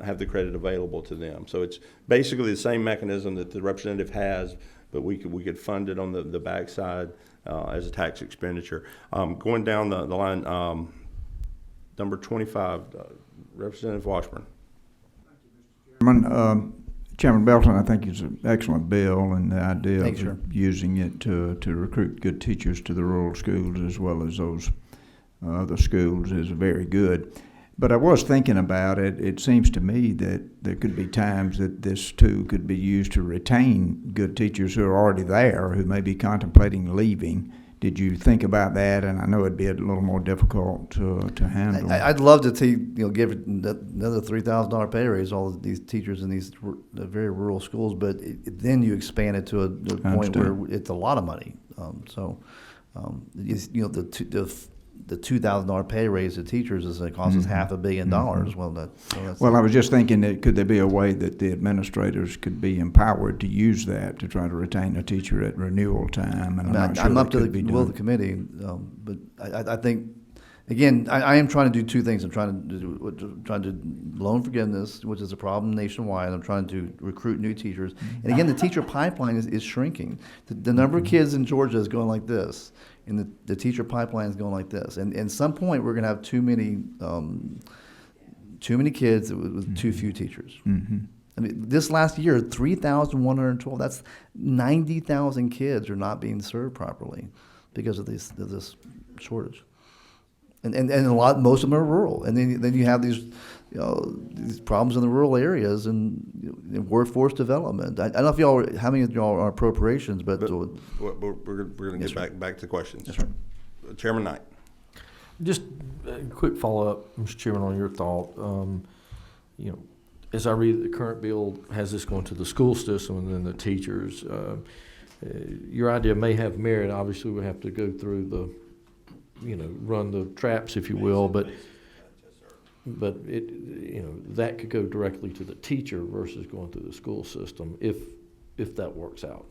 have the credit available to them. So it's basically the same mechanism that the representative has, but we could fund it on the backside as a tax expenditure. Going down the line, number 25, Representative Washburn. Chairman Belton, I think it's an excellent bill, and the idea Thanks, sir. of using it to recruit good teachers to the rural schools as well as those other schools is very good. But I was thinking about it. It seems to me that there could be times that this too could be used to retain good teachers who are already there, who may be contemplating leaving. Did you think about that? And I know it'd be a little more difficult to handle. I'd love to give another $3,000 pay raise all of these teachers in these very rural schools, but then you expand it to a point where it's a lot of money. The $2,000 pay raise to teachers is going to cost us $500 million. Well, I was just thinking that could there be a way that the administrators could be empowered to use that to try to retain a teacher at renewal time? And I'm up to the will of the committee, but I think, again, I am trying to do 2 things. I'm trying to do loan forgiveness, which is a problem nationwide. I'm trying to recruit new teachers. And again, the teacher pipeline is shrinking. The number of kids in Georgia is going like this, and the teacher pipeline is going like this. And at some point, we're going to have too many kids with too few teachers. Mm-hmm. I mean, this last year, 3,112. That's 90,000 kids are not being served properly because of this shortage. And most of them are rural, and then you have these problems in the rural areas and workforce development. I don't know if how many of y'all are appropriations, but we're going to get back to the questions. Yes, sir. Chairman Knight. Just a quick follow-up, Mr. Chairman, on your thought. As I read, the current bill has this going to the school system and then the teachers. Your idea may have merit. Obviously, we have to go through run the traps, if you will, but it, that could go directly to the teacher versus going through the school system if that works out.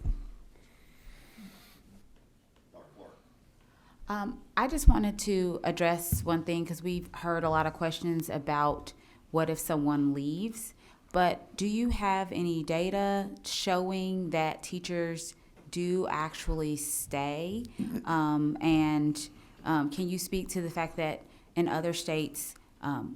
I just wanted to address one thing, because we've heard a lot of questions about what if someone leaves, but do you have any data showing that teachers do actually stay? Can you speak to the fact that in other states,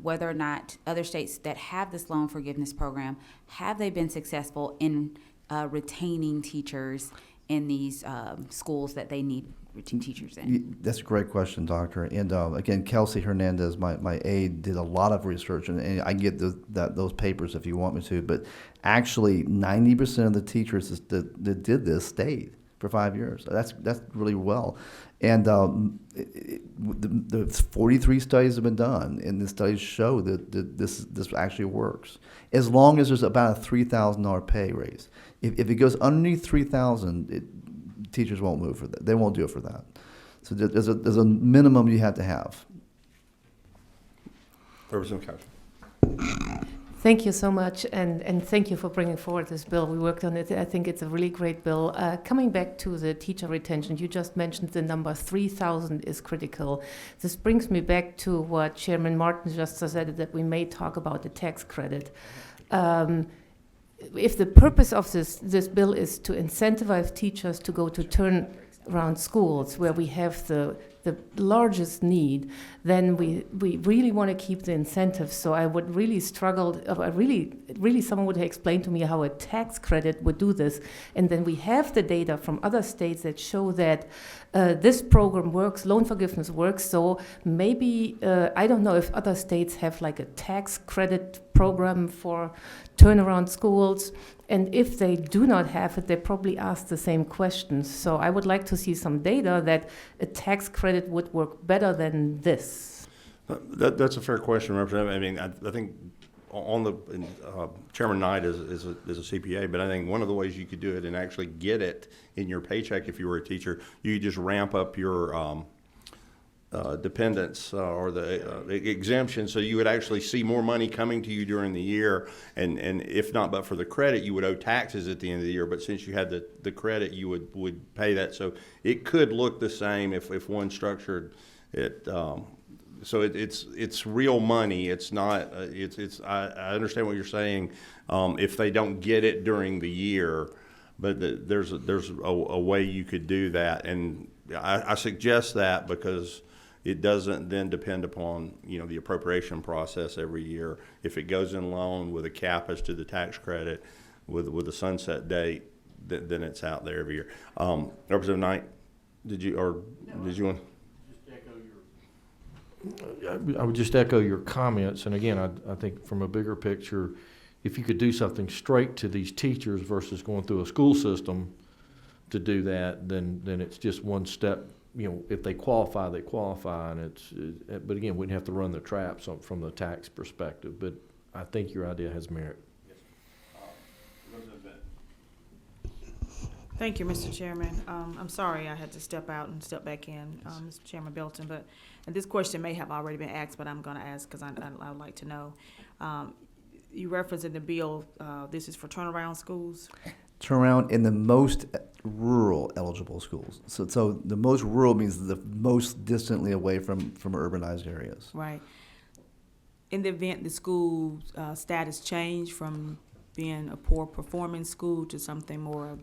whether or not other states that have this loan forgiveness program, have they been successful in retaining teachers in these schools that they need teachers in? That's a great question, Doctor. And again, Kelsey Hernandez, my aide, did a lot of research, and I can get those papers if you want me to. But actually, 90% of the teachers that did this stayed for 5 years. That's really well. And the 43 studies have been done, and the studies show that this actually works, as long as there's about a $3,000 pay raise. If it goes underneath $3,000, teachers won't move for that. They won't do it for that. So there's a minimum you have to have. Thank you so much, and thank you for bringing forward this bill. We worked on it. I think it's a really great bill. Coming back to the teacher retention, you just mentioned the number 3,000 is critical. This brings me back to what Chairman Martin just said, that we may talk about the tax credit. If the purpose of this bill is to incentivize teachers to go to turnaround schools where we have the largest need, then we really want to keep the incentives. So I would really struggle, really someone would explain to me how a tax credit would do this. And then we have the data from other states that show that this program works, loan forgiveness works. So maybe, I don't know if other states have like a tax credit program for turnaround schools. And if they do not have it, they probably ask the same questions. So I would like to see some data that a tax credit would work better than this. That's a fair question, Representative. I mean, I think on the Chairman Knight is a CPA, but I think one of the ways you could do it and actually get it in your paycheck if you were a teacher, you could just ramp up your dependents or the exemption, so you would actually see more money coming to you during the year, and if not but for the credit, you would owe taxes at the end of the year, but since you had the credit, you would pay that. So it could look the same if one structured it. So it's real money. It's not. I understand what you're saying. If they don't get it during the year, but there's a way you could do that, and I suggest that because it doesn't then depend upon, the appropriation process every year. If it goes in loan with a cap as to the tax credit with a sunset date, then it's out there every year. Representative Knight, did you want? I would just echo your comments, and again, I think from a bigger picture, if you could do something straight to these teachers versus going through a school system to do that, then it's just one step. If they qualify, they qualify, and but again, we'd have to run the traps from the tax perspective. But I think your idea has merit. Thank you, Mr. Chairman. I'm sorry I had to step out and step back in, Mr. Chairman Belton, and this question may have already been asked, but I'm going to ask because I would like to know. You referenced in the bill, this is for turnaround schools? Turnaround in the most rural eligible schools. So the most rural means the most distantly away from urbanized areas. Right. In the event the school status changed from being a poor performing school to something more.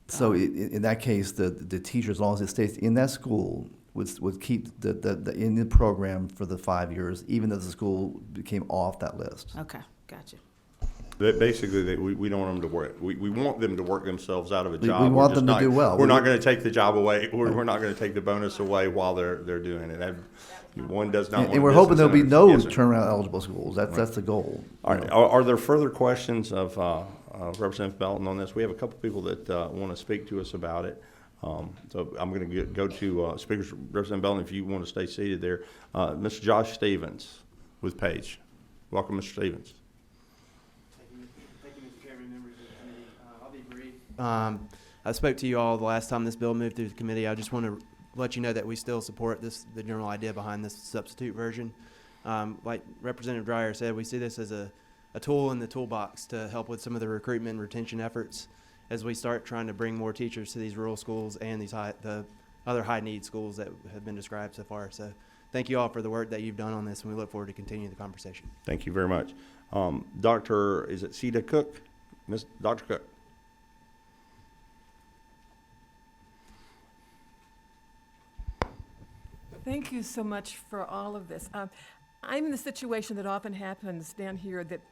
So in that case, the teacher, as long as it stays in that school, would keep the in the program for the 5 years, even though the school became off that list. Okay, gotcha. Basically, we don't want them to work. We want them to work themselves out of a job. We want them to do well. We're not going to take the job away. We're not going to take the bonus away while they're doing it. One does not. And we're hoping there'll be no turnaround eligible schools. That's the goal. All right. Are there further questions of Representative Belton on this? We have a couple people that want to speak to us about it. So I'm going to go to speakers. Representative Belton, if you want to stay seated there. Mr. Josh Stevens with Page. Welcome, Mr. Stevens. I spoke to you all the last time this bill moved through the committee. I just want to let you know that we still support the general idea behind this substitute version. Like Representative Dreyer said, we see this as a tool in the toolbox to help with some of the recruitment and retention efforts as we start trying to bring more teachers to these rural schools and the other high-need schools that have been described so far. So thank you all for the work that you've done on this, and we look forward to continuing the conversation. Thank you very much. Dr. Is it Sita Cook? Dr. Cook. Thank you so much for all of this. I'm in the situation that often happens down here that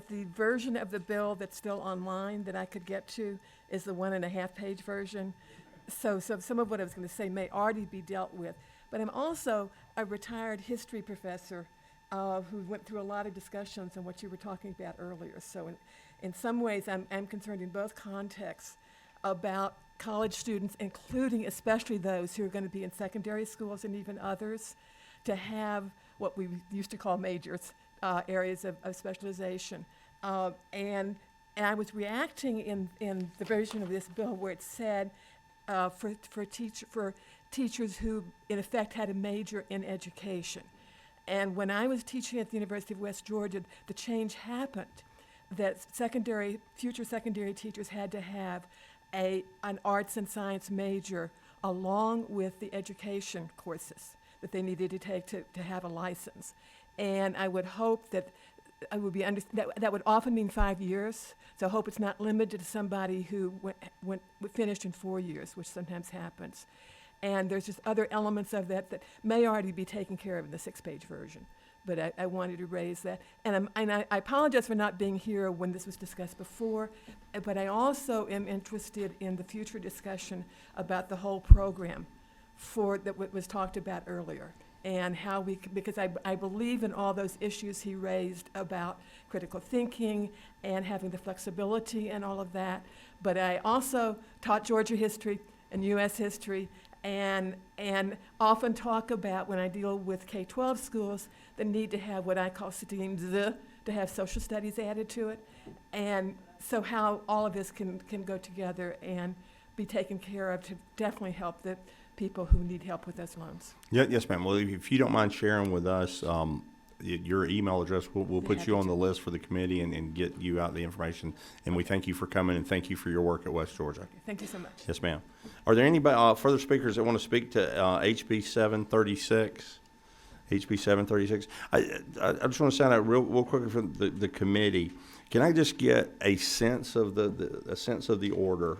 the version of the bill that's still online that I could get to is the 1.5-page version. So some of what I was going to say may already be dealt with. But I'm also a retired history professor who went through a lot of discussions on what you were talking about earlier. So in some ways, I'm concerned in both contexts about college students, including especially those who are going to be in secondary schools and even others, to have what we used to call majors, areas of specialization. And I was reacting in the version of this bill where it said for teachers who, in effect, had a major in education. And when I was teaching at the University of West Georgia, the change happened that future secondary teachers had to have an arts and science major along with the education courses that they needed to take to have a license. And I would hope that I would be that would often mean 5 years. So I hope it's not limited to somebody who finished in 4 years, which sometimes happens. And there's just other elements of that may already be taken care of in the 6-page version. But I wanted to raise that. And I apologize for not being here when this was discussed before, but I also am interested in the future discussion about the whole program that was talked about earlier. And how because I believe in all those issues he raised about critical thinking and having the flexibility and all of that. But I also taught Georgia history and U.S. history and often talk about, when I deal with K-12 schools, the need to have what I call STEAM, to have social studies added to it. And so how all of this can go together and be taken care of to definitely help the people who need help with those loans. Yeah, yes, ma'am. Well, if you don't mind sharing with us your email address, we'll put you on the list for the committee and get you out the information. And we thank you for coming and thank you for your work at West Georgia. Thank you so much. Yes, ma'am. Are there any further speakers that want to speak to HB 736? HB 736. I just want to sound out real quickly from the committee. Can I just get a sense of the order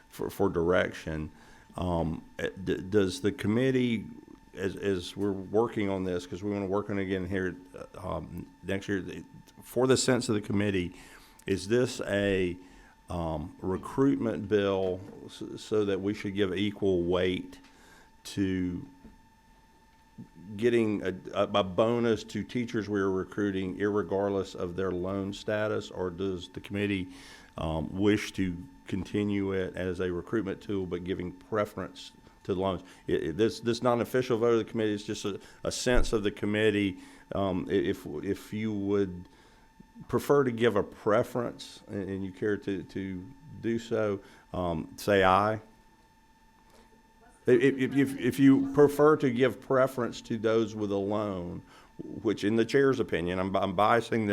for direction? Does the committee, as we're working on this, because we want to work on it again here next year, for the sense of the committee, is this a recruitment bill so that we should give equal weight to getting a bonus to teachers we're recruiting irregardless of their loan status, or does the committee wish to continue it as a recruitment tool but giving preference to the loans? This not an official vote of the committee, it's just a sense of the committee. If you would prefer to give a preference and you care to do so, say aye. If you prefer to give preference to those with a loan, which in the chair's opinion, I'm biasing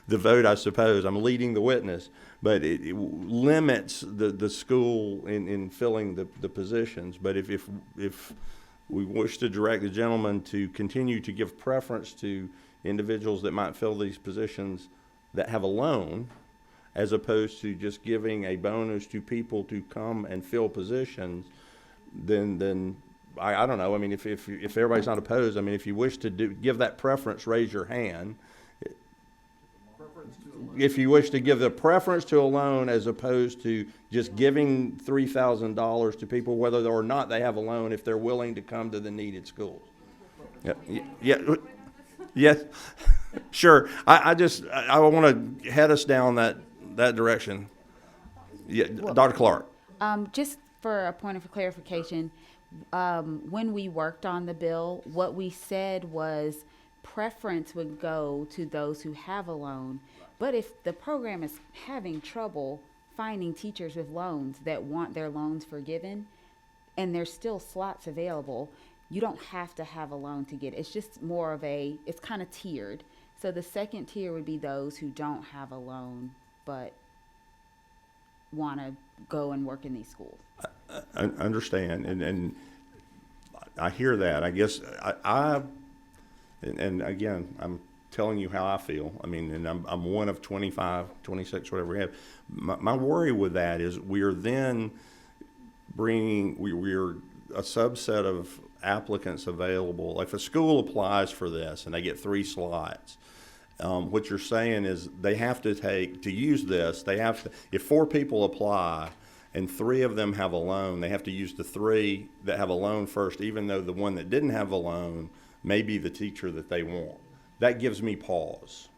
the vote, I suppose, I'm leading the witness, but it limits the school in filling the positions. But if we wish to direct the gentleman to continue to give preference to individuals that might fill these positions that have a loan, as opposed to just giving a bonus to people to come and fill positions, then I don't know. I mean, if everybody's not opposed, I mean, if you wish to give that preference, raise your hand. If you wish to give the preference to a loan as opposed to just giving $3,000 to people, whether or not they have a loan, if they're willing to come to the needed schools. Yeah. Yes. Sure. I want to head us down that direction. Yeah, well, Dr. Clark. Just for a point of clarification, when we worked on the bill, what we said was preference would go to those who have a loan. But if the program is having trouble finding teachers with loans that want their loans forgiven, and there's still slots available, you don't have to have a loan to get it. It's just more of it's kind of tiered. So the second tier would be those who don't have a loan but want to go and work in these schools. I understand, and I hear that. I guess and again, I'm telling you how I feel. I mean, and I'm one of 25, 26, whatever we have. My worry with that is we're then we're a subset of applicants available. If a school applies for this and they get 3 slots, what you're saying is they have to use this, if 4 people apply and 3 of them have a loan, they have to use the 3 that have a loan first, even though the one that didn't have a loan may be the teacher that they want. That gives me pause.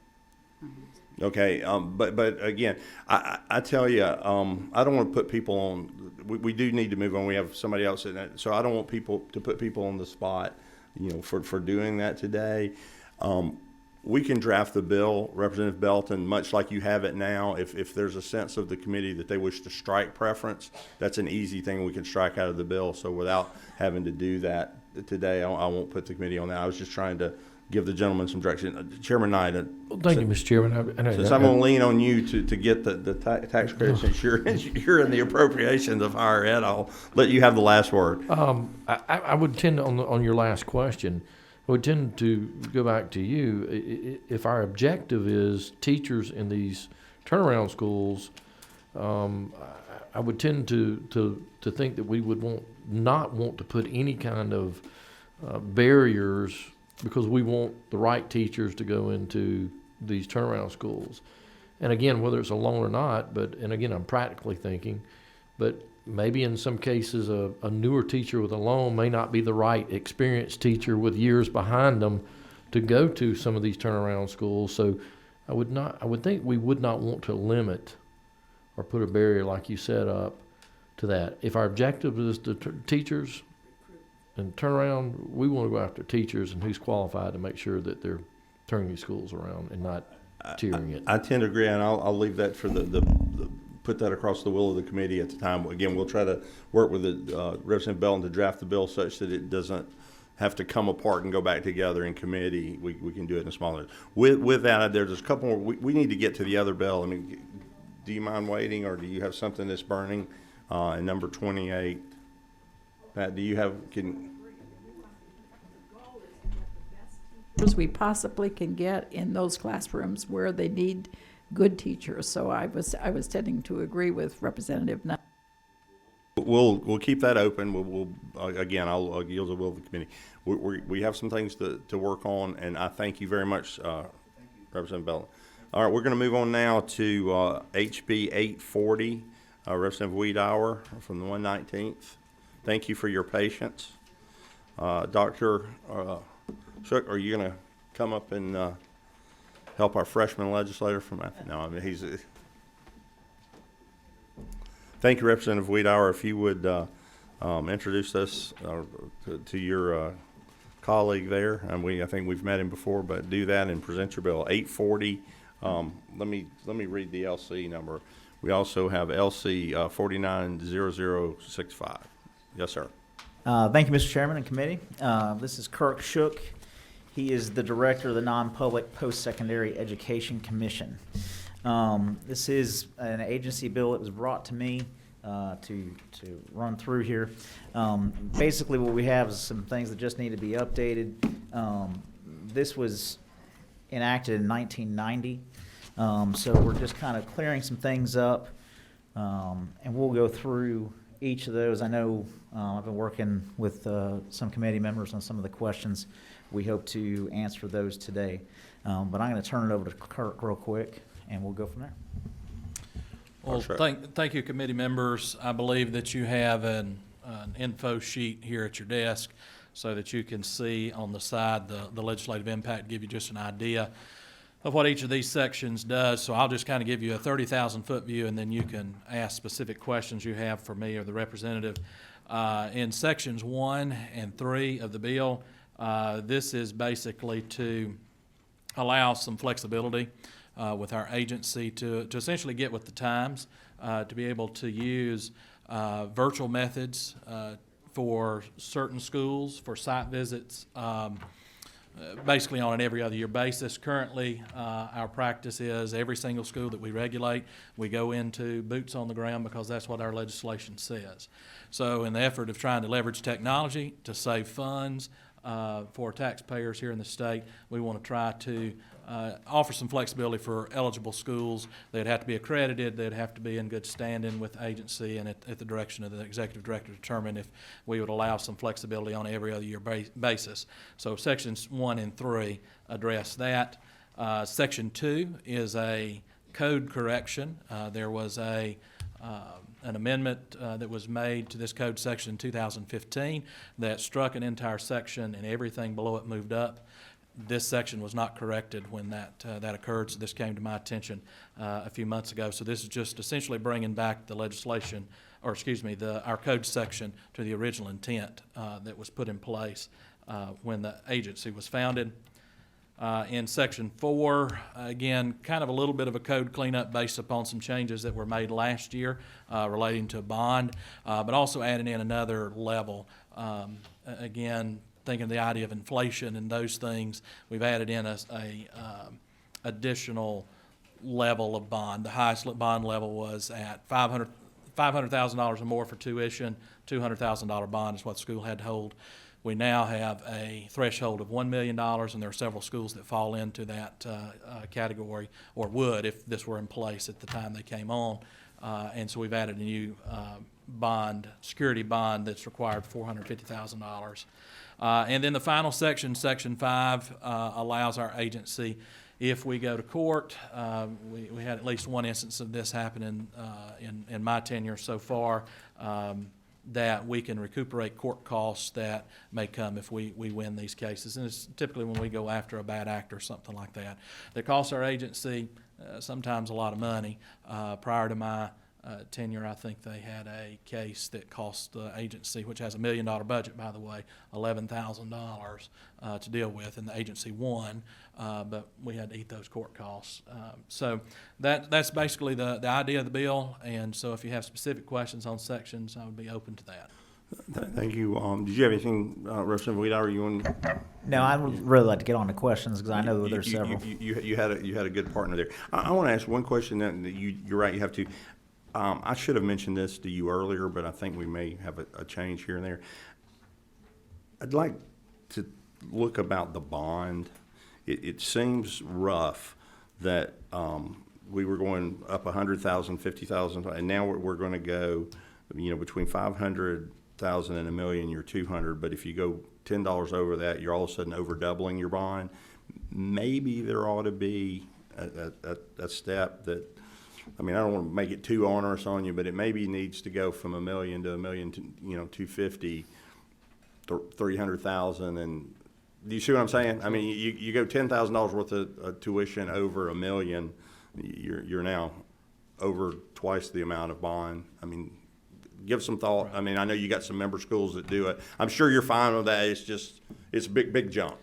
Okay, but again, I tell you, I don't want to put people on. We do need to move on. We have somebody else in that, so I don't want to put people on the spot, for doing that today. We can draft the bill, Representative Belton, much like you have it now. If there's a sense of the committee that they wish to strike preference, that's an easy thing we can strike out of the bill. So without having to do that today, I won't put the committee on that. I was just trying to give the gentleman some direction. Chairman Knight. Well, thank you, Mr. Chairman. Since I'm going to lean on you to get the tax credit, since you're in the appropriations of higher ed, I'll let you have the last word. I would tend to, on your last question, I would tend to go back to you. If our objective is teachers in these turnaround schools, I would tend to think that we would not want to put any kind of barriers, because we want the right teachers to go into these turnaround schools. And again, whether it's a loan or not, and again, I'm practically thinking, but maybe in some cases a newer teacher with a loan may not be the right experienced teacher with years behind them to go to some of these turnaround schools. So I would think we would not want to limit or put a barrier, like you set up, to that. If our objective is the teachers and turnaround, we want to go after teachers and who's qualified to make sure that they're turning these schools around and not tiering it. I tend to agree, and I'll leave that for the put that across the will of the committee at the time. Again, we'll try to work with Representative Belton to draft the bill such that it doesn't have to come apart and go back together in committee. We can do it in a smaller. With that, there's a couple more. We need to get to the other bill. I mean, do you mind waiting, or do you have something that's burning? In number 28. Pat, do you have, As we possibly can get in those classrooms where they need good teachers. So I was tending to agree with Representative Nutt. We'll keep that open. We'll again, I'll yield the will of the committee. We have some things to work on, and I thank you very much, Representative Belton. All right, we're going to move on now to HB 840, Representative Wiedauer from the 119th. Thank you for your patience. Dr. Shook, are you going to come up and help our freshman legislator from? No, I mean he's. Thank you, Representative Wiedauer. If you would introduce us to your colleague there, and I think we've met him before, but do that and present your bill. 840. Let me read the LC number. We also have LC 490065. Yes, sir. Thank you, Mr. Chairman and committee. This is Kirk Shook. He is the director of the Non-Public Post-Secondary Education Commission. This is an agency bill that was brought to me to run through here. Basically, what we have is some things that just need to be updated. This was enacted in 1990, so we're just kind of clearing some things up, and we'll go through each of those. I know I've been working with some committee members on some of the questions. We hope to answer those today, but I'm going to turn it over to Kirk real quick, and we'll go from there. Well, thank you, committee members. I believe that you have an info sheet here at your desk so that you can see on the side the legislative impact, give you just an idea of what each of these sections does. So I'll just kind of give you a 30,000-foot view, and then you can ask specific questions you have for me or the representative. In sections 1 and 3 of the bill, this is basically to allow some flexibility with our agency to essentially get with the times, to be able to use virtual methods for certain schools, for site visits, basically on an every other year basis. Currently, our practice is every single school that we regulate, we go into boots on the ground because that's what our legislation says. So in the effort of trying to leverage technology to save funds for taxpayers here in the state, we want to try to offer some flexibility for eligible schools. They'd have to be accredited, they'd have to be in good standing with the agency, and at the direction of the executive director to determine if we would allow some flexibility on an every other year basis. So sections 1 and 3 address that. Section 2 is a code correction. There was an amendment that was made to this code section in 2015 that struck an entire section and everything below it moved up. This section was not corrected when that occurred, so this came to my attention a few months ago. So this is just essentially bringing back the legislation, or excuse me, our code section to the original intent that was put in place when the agency was founded. In section 4, again, kind of a little bit of a code cleanup based upon some changes that were made last year relating to bond, but also adding in another level. Again, thinking of the idea of inflation and those things, we've added in a additional level of bond. The highest bond level was at $500,000 or more for tuition. $200,000 bond is what the school had to hold. We now have a threshold of $1 million, and there are several schools that fall into that category, or would if this were in place at the time they came on. And so we've added a new bond, security bond, that's required $450,000. And then the final section, Section 5, allows our agency, if we go to court, we had at least one instance of this happening in my tenure so far, that we can recuperate court costs that may come if we win these cases. And it's typically when we go after a bad actor or something like that. That costs our agency sometimes a lot of money. Prior to my tenure, I think they had a case that cost the agency, which has $1 million budget, by the way, $11,000 to deal with, and the agency won, but we had to eat those court costs. So that's basically the idea of the bill, and so if you have specific questions on sections, I would be open to that. Thank you. Did you have anything, Representative Weedow, or you want? No, I would really like to get on to questions because I know there's several. You had a good partner there. I want to ask one question that you're right. You have to. I should have mentioned this to you earlier, but I think we may have a change here and there. I'd like to look about the bond. It seems rough that we were going up 100,000, 50,000, and now we're going to go, between 500,000 and $1 million. You're 200, but if you go $10 over that, you're all of a sudden over doubling your bond. Maybe there ought to be a step that. I mean, I don't want to make it too onerous on you, but it maybe needs to go from $1 million to $1 million to, 250, 300,000, and do you see what I'm saying? I mean, you go $10,000 worth of tuition over $1 million, you're now over twice the amount of bond. I mean, give some thought. I mean, I know you got some member schools that do it. I'm sure you're fine with that. It's a big jump.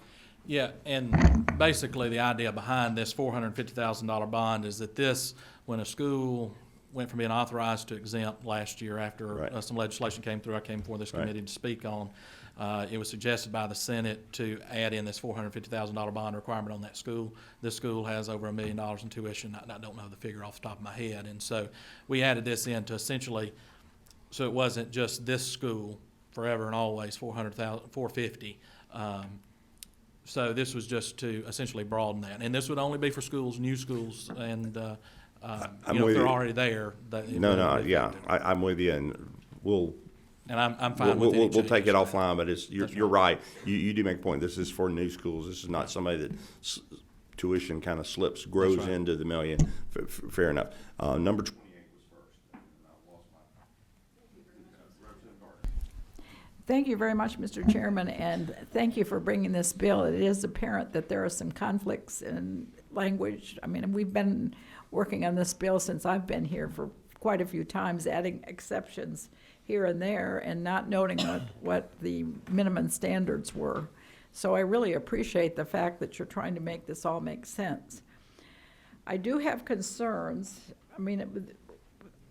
Yeah, and basically the idea behind this $450,000 bond is that when a school went from being authorized to exempt last year after some legislation came through, I came before this committee to speak on, it was suggested by the Senate to add in this $450,000 bond requirement on that school. This school has over $1 million in tuition. I don't know the figure off the top of my head. And so we added this in to essentially, so it wasn't just this school forever and always, $450,000. So this was just to essentially broaden that. And this would only be for schools, new schools, and if they're already there. I'm with you, and we'll. And I'm fine with it. We'll take it offline, but you're right. You do make a point. This is for new schools. This is not somebody that tuition kind of grows into the $1 million. Fair enough. Number 28 was first. Thank you very much, Mr. Chairman, and thank you for bringing this bill. It is apparent that there are some conflicts in language. I mean, we've been working on this bill since I've been here for quite a few times, adding exceptions here and there and not noting what the minimum standards were. So I really appreciate the fact that you're trying to make this all make sense. I do have concerns. I mean,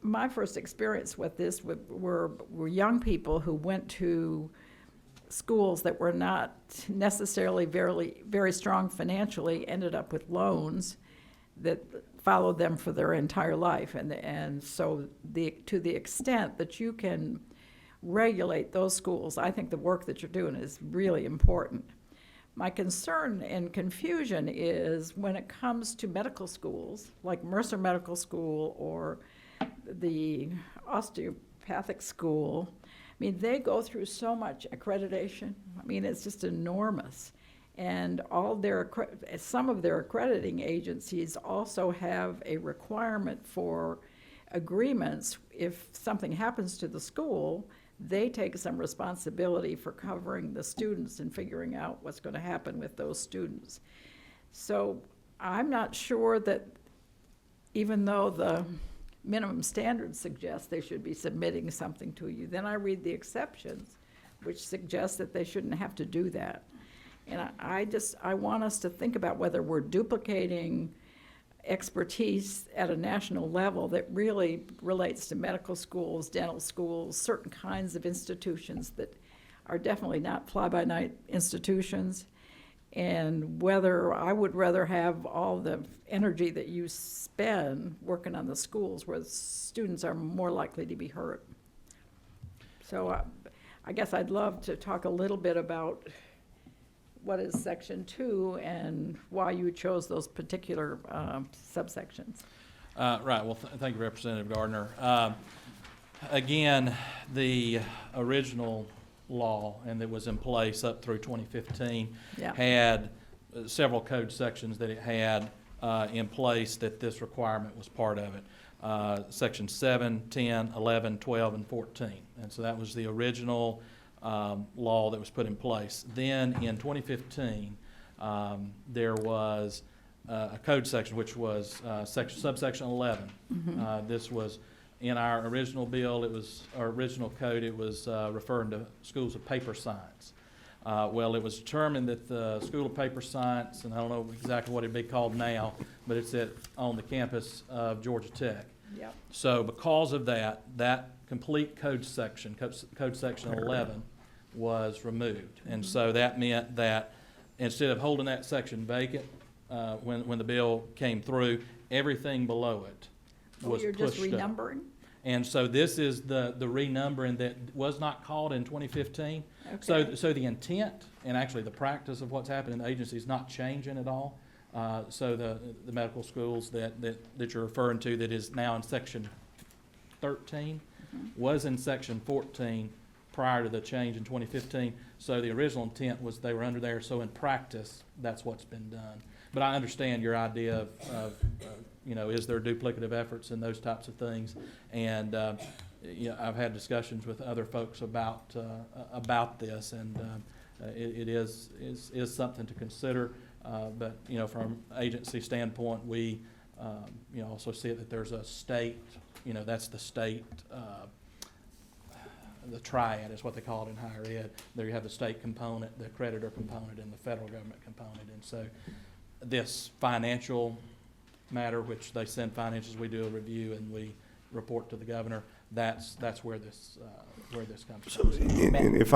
my first experience with this were young people who went to schools that were not necessarily very strong financially, ended up with loans that followed them for their entire life. And so to the extent that you can regulate those schools, I think the work that you're doing is really important. My concern and confusion is when it comes to medical schools, like Mercer Medical School or the osteopathic school. I mean, they go through so much accreditation. I mean, it's just enormous. And some of their accrediting agencies also have a requirement for agreements. If something happens to the school, they take some responsibility for covering the students and figuring out what's going to happen with those students. So I'm not sure that even though the minimum standards suggest they should be submitting something to you, then I read the exceptions, which suggest that they shouldn't have to do that. And I want us to think about whether we're duplicating expertise at a national level that really relates to medical schools, dental schools, certain kinds of institutions that are definitely not fly-by-night institutions. And whether I would rather have all the energy that you spend working on the schools where the students are more likely to be hurt. So I guess I'd love to talk a little bit about what is Section 2 and why you chose those particular subsections. Right. Well, thank you, Representative Gardner. Again, the original law, and that was in place up through 2015, had several code sections that it had in place that this requirement was part of it. Section 7, 10, 11, 12, and 14. And so that was the original law that was put in place. Then in 2015, there was a code section, which was subsection 11. This was in our original bill. It was our original code. It was referring to schools of paper science. Well, it was determined that the School of Paper Science, and I don't know exactly what it'd be called now, but it's on the campus of Georgia Tech. Yep. So because of that complete code section 11, was removed. And so that meant that instead of holding that section vacant when the bill came through, everything below it was you're pushed just up. renumbering? And so this is the renumbering that was not called in 2015. Okay. So the intent and actually the practice of what's happening in the agency is not changing at all. So the medical schools that you're referring to that is now in Section 13 was in Section 14 prior to the change in 2015. So the original intent was they were under there. So in practice, that's what's been done. But I understand your idea of is there duplicative efforts and those types of things. And I've had discussions with other folks about this, and it is something to consider. But from agency standpoint, we also see it that there's a state. That's the state. The triad is what they call it in higher ed. There you have the state component, the creditor component, and the federal government component. And so this financial matter, which they send financials, we do a review and we report to the governor. That's where this comes from. And if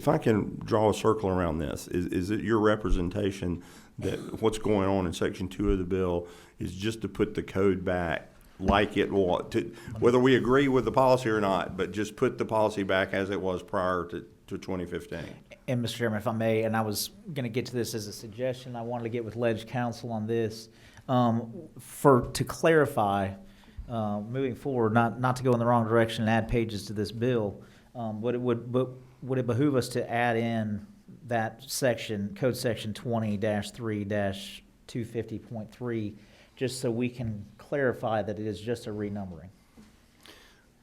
I can draw a circle around this, is it your representation that what's going on in Section 2 of the bill is just to put the code back like it was, whether we agree with the policy or not, but just put the policy back as it was prior to 2015? And Mr. Chairman, if I may, and I was going to get to this as a suggestion, I wanted to get with Ledge Council on this. To clarify, moving forward, not to go in the wrong direction and add pages to this bill, would it behoove us to add in that section, code section 20-3-250.3, just so we can clarify that it is just a renumbering?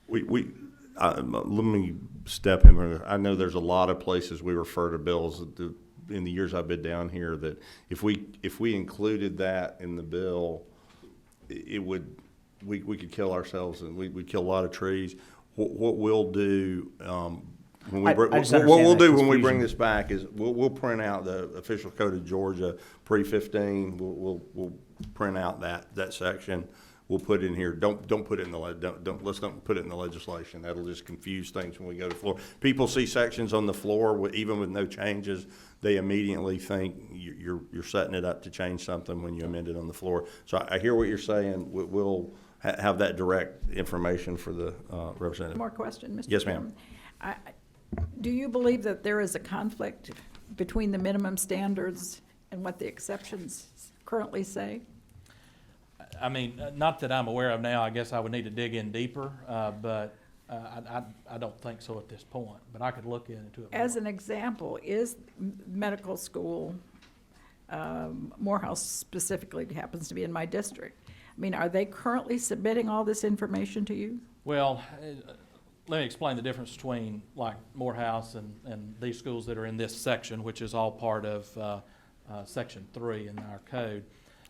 Let me step in. I know there's a lot of places we refer to bills in the years I've been down here that if we included that in the bill, we could kill ourselves and we'd kill a lot of trees. What we'll do when we bring this back is we'll print out the official code of Georgia pre-15. We'll print out that section. We'll put it in here. Don't put it in let's not put it in the legislation. That'll just confuse things when we go to the floor. People see sections on the floor even with no changes. They immediately think you're setting it up to change something when you amend it on the floor. So I hear what you're saying. We'll have that direct information for the representative. More question, Mr. Yes, ma'am. Do you believe that there is a conflict between the minimum standards and what the exceptions currently say? I mean, not that I'm aware of now. I guess I would need to dig in deeper, but I don't think so at this point. But I could look into it more. As an example, is medical school, Morehouse specifically happens to be in my district. I mean, are they currently submitting all this information to you? Well, let me explain the difference between like Morehouse and these schools that are in this section, which is all part of Section 3 in our code.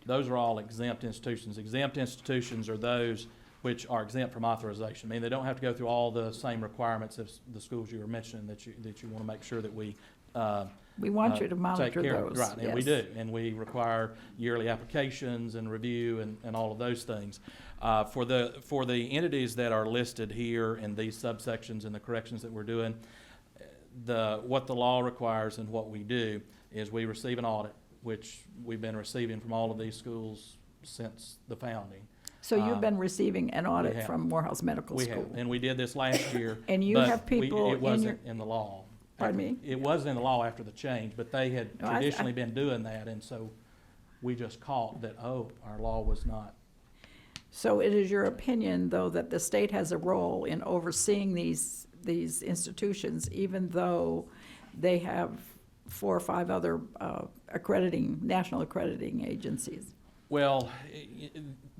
Those are all exempt institutions. Exempt institutions are those which are exempt from authorization. I mean, they don't have to go through all the same requirements as the schools you were mentioning that you want to make sure that we want you to monitor those. Right, and we do. And we require yearly applications and review and all of those things. For the entities that are listed here in these subsections and the corrections that we're doing, what the law requires and what we do is we receive an audit, which we've been receiving from all of these schools since the founding. So you've been receiving an audit have. from Morehouse Medical We School? have, and we did this last year. And you but have people it wasn't in the law. Pardon me? It was in the law after the change, but they had No, I- traditionally been doing that, and so we just caught that, our law was not. So it is your opinion, though, that the state has a role in overseeing these institutions, even though they have 4 or 5 other national accrediting agencies? Well,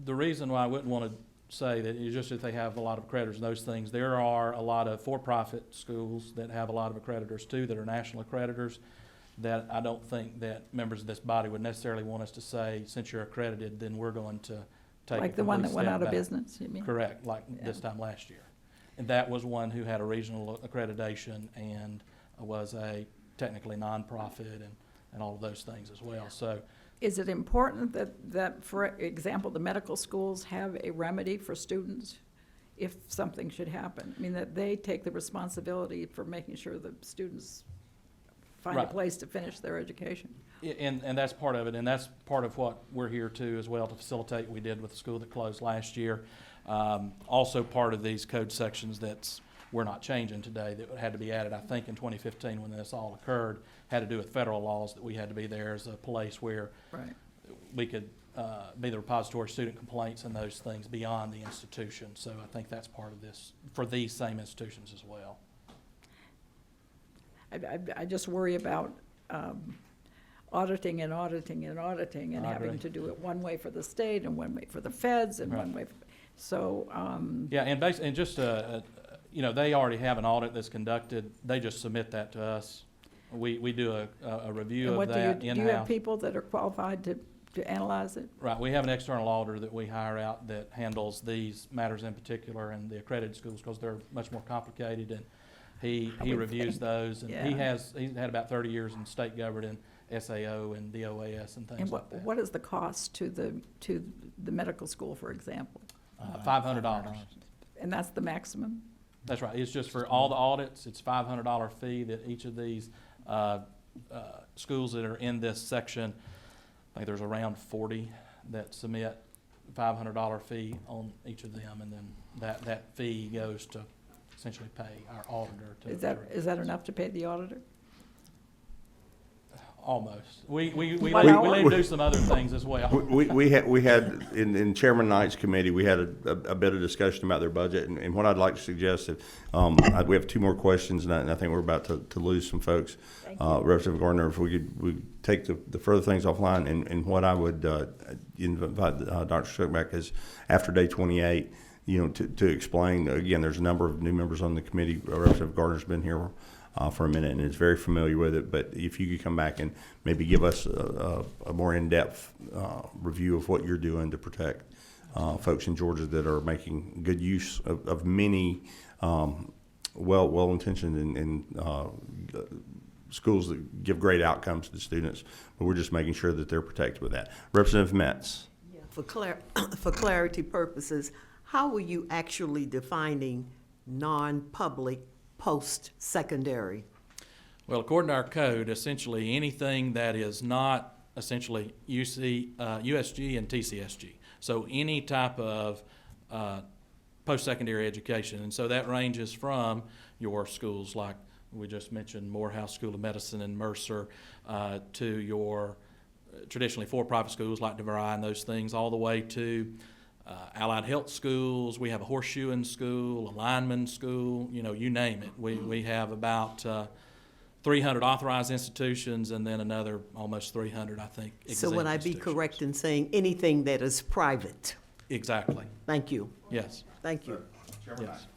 the reason why I wouldn't want to say that is just that they have a lot of accreditors and those things. There are a lot of for-profit schools that have a lot of accreditors too, that are national accreditors, that I don't think that members of this body would necessarily want us to say, since you're accredited, then we're going to take Like a the one that complete went step out of back. business, you mean? Correct, like this time last year. And that was one who had a regional accreditation and was a technically nonprofit and all of those things as well. So Is it important that, for example, the medical schools have a remedy for students if something should happen? I mean, that they take the responsibility for making sure the students find a Right. place to finish their education? And that's part of it, and that's part of what we're here to as well, to facilitate. We did with the school that closed last year. Also part of these code sections we're not changing today, that had to be added, I think, in 2015 when this all occurred, had to do with federal laws, that we had to be there as a place where Right. we could be the repository of student complaints and those things beyond the institution. So I think that's part of this for these same institutions as well. I just worry about auditing and I having agree. to do it one way for the state and one way for the feds and one way, so. Yeah, and just, they already have an audit that's conducted. They just submit that to us. We do a review And of what that do you have in-house. people that are qualified to analyze it? Right, we have an external auditor that we hire out that handles these matters in particular and the accredited schools, because they're much more complicated, and he I would reviews think, those, and yeah. he's had about 30 years in state government and SAO and DOAS and things And like that. what is the cost to the medical school, for example? $500. And that's the maximum? That's right, it's just for all the audits, it's $500 fee that each of these schools that are in this section, I think there's around 40 that submit $500 fee on each of them, and then that fee goes to essentially pay our auditor. Is that enough to pay the auditor? Almost. We need Well, to do some other things as well. We had in Chairman Knight's committee, we had a bit of discussion about their budget, and what I'd like to suggest is, we have 2 more questions, and I think we're about to lose some folks. Representative Gardner, if we could take the further things offline, and what I would invite Dr. Shook back is after day 28, to explain, again, there's a number of new members on the committee. Representative Gardner's been here for a minute and is very familiar with it, but if you could come back and maybe give us a more in-depth review of what you're doing to protect folks in Georgia that are making good use of many well-intentioned and schools that give great outcomes to students, but we're just making sure that they're protected with that. Representative Metz. Yeah, for clarity purposes, how are you actually defining non-public post-secondary? Well, according to our code, essentially anything that is not essentially USG and TCSG. So any type of post-secondary education. And so that ranges from your schools like we just mentioned, Morehouse School of Medicine and Mercer, to your traditionally for-profit schools like DeVry and those things, all the way to allied health schools. We have a horseshoeing school, a lineman school, you name it. We have about 300 authorized institutions and then another almost 300, I think, exempt So would I be correct in saying anything that is private? Exactly. Thank you. Yes. Thank you. Yes.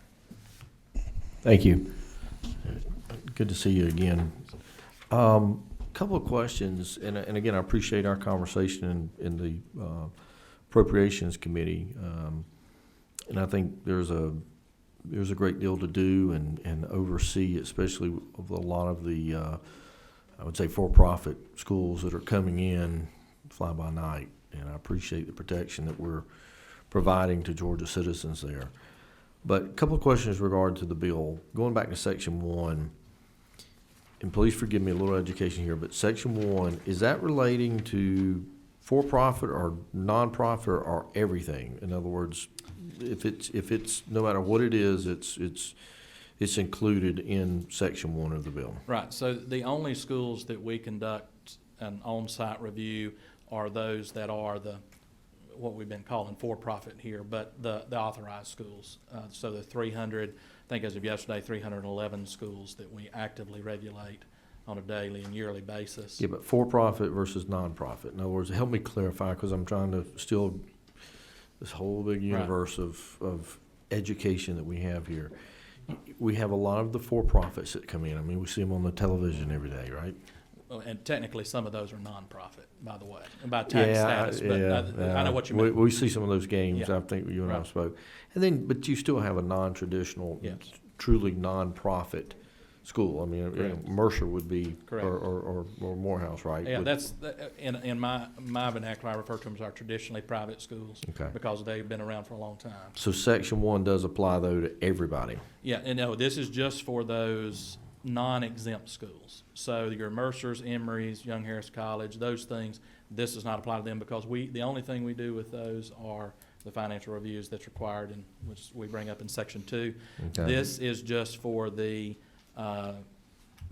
Thank you. Good to see you again. Couple of questions, and again, I appreciate our conversation in the Appropriations Committee, and I think there's a great deal to do and oversee, especially of a lot of the I would say for-profit schools that are coming in fly by night, and I appreciate the protection that we're providing to Georgia citizens there. But a couple of questions regarding to the bill. Going back to Section 1, and please forgive me a little education here, but section 1, is that relating to for-profit or nonprofit or everything? In other words, if it's no matter what it is, it's included in section 1 of the bill. Right. So the only schools that we conduct an on-site review are those that are what we've been calling for-profit here, but the authorized schools. So the 300, I think as of yesterday, 311 schools that we actively regulate on a daily and yearly basis. Yeah, but for-profit versus nonprofit. In other words, help me clarify, because I'm trying to still, this whole big universe of education that we have here. We have a lot of the for-profits that come in. I mean, we see them on the television every day, right? Well, and technically, some of those are nonprofit, by the way, and by tax status. But I know what you mean. We see some of those games. Yeah. I think you and I spoke, and then, but you still have a non-traditional, truly nonprofit school. I mean, Mercer would be, or Morehouse, right? Yeah, that's in my vernacular. I refer to them as our traditionally private schools, because they've been around for a long time. So section 1 does apply though to everybody. Yeah, and no, this is just for those non-exempt schools. So your Mercers, Emory's, Young Harris College, those things. This does not apply to them because the only thing we do with those are the financial reviews that's required, and which we bring up in section 2. Okay. This is just for the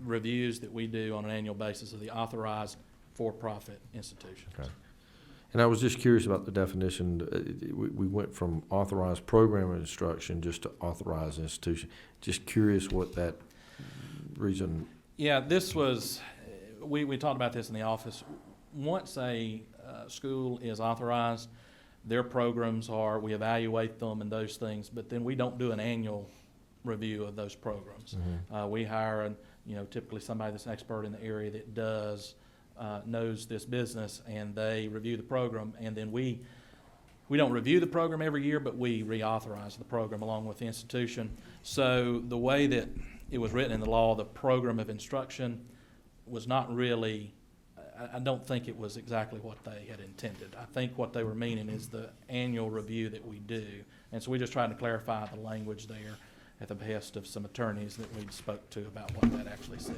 reviews that we do on an annual basis of the authorized for-profit institutions. Okay. And I was just curious about the definition. We went from authorized program instruction just to authorized institution. Just curious what that reason. Yeah, this was, we talked about this in the office. Once a school is authorized, their programs we evaluate them and those things, but then we don't do an annual review of those programs. Mm-hmm. We hire, typically somebody that's an expert in the area that knows this business, and they review the program, and then we don't review the program every year, but we reauthorize the program along with the institution. So the way that it was written in the law, the program of instruction was not really, I don't think it was exactly what they had intended. I think what they were meaning is the annual review that we do. And so we just tried to clarify the language there at the behest of some attorneys that we spoke to about what that actually said.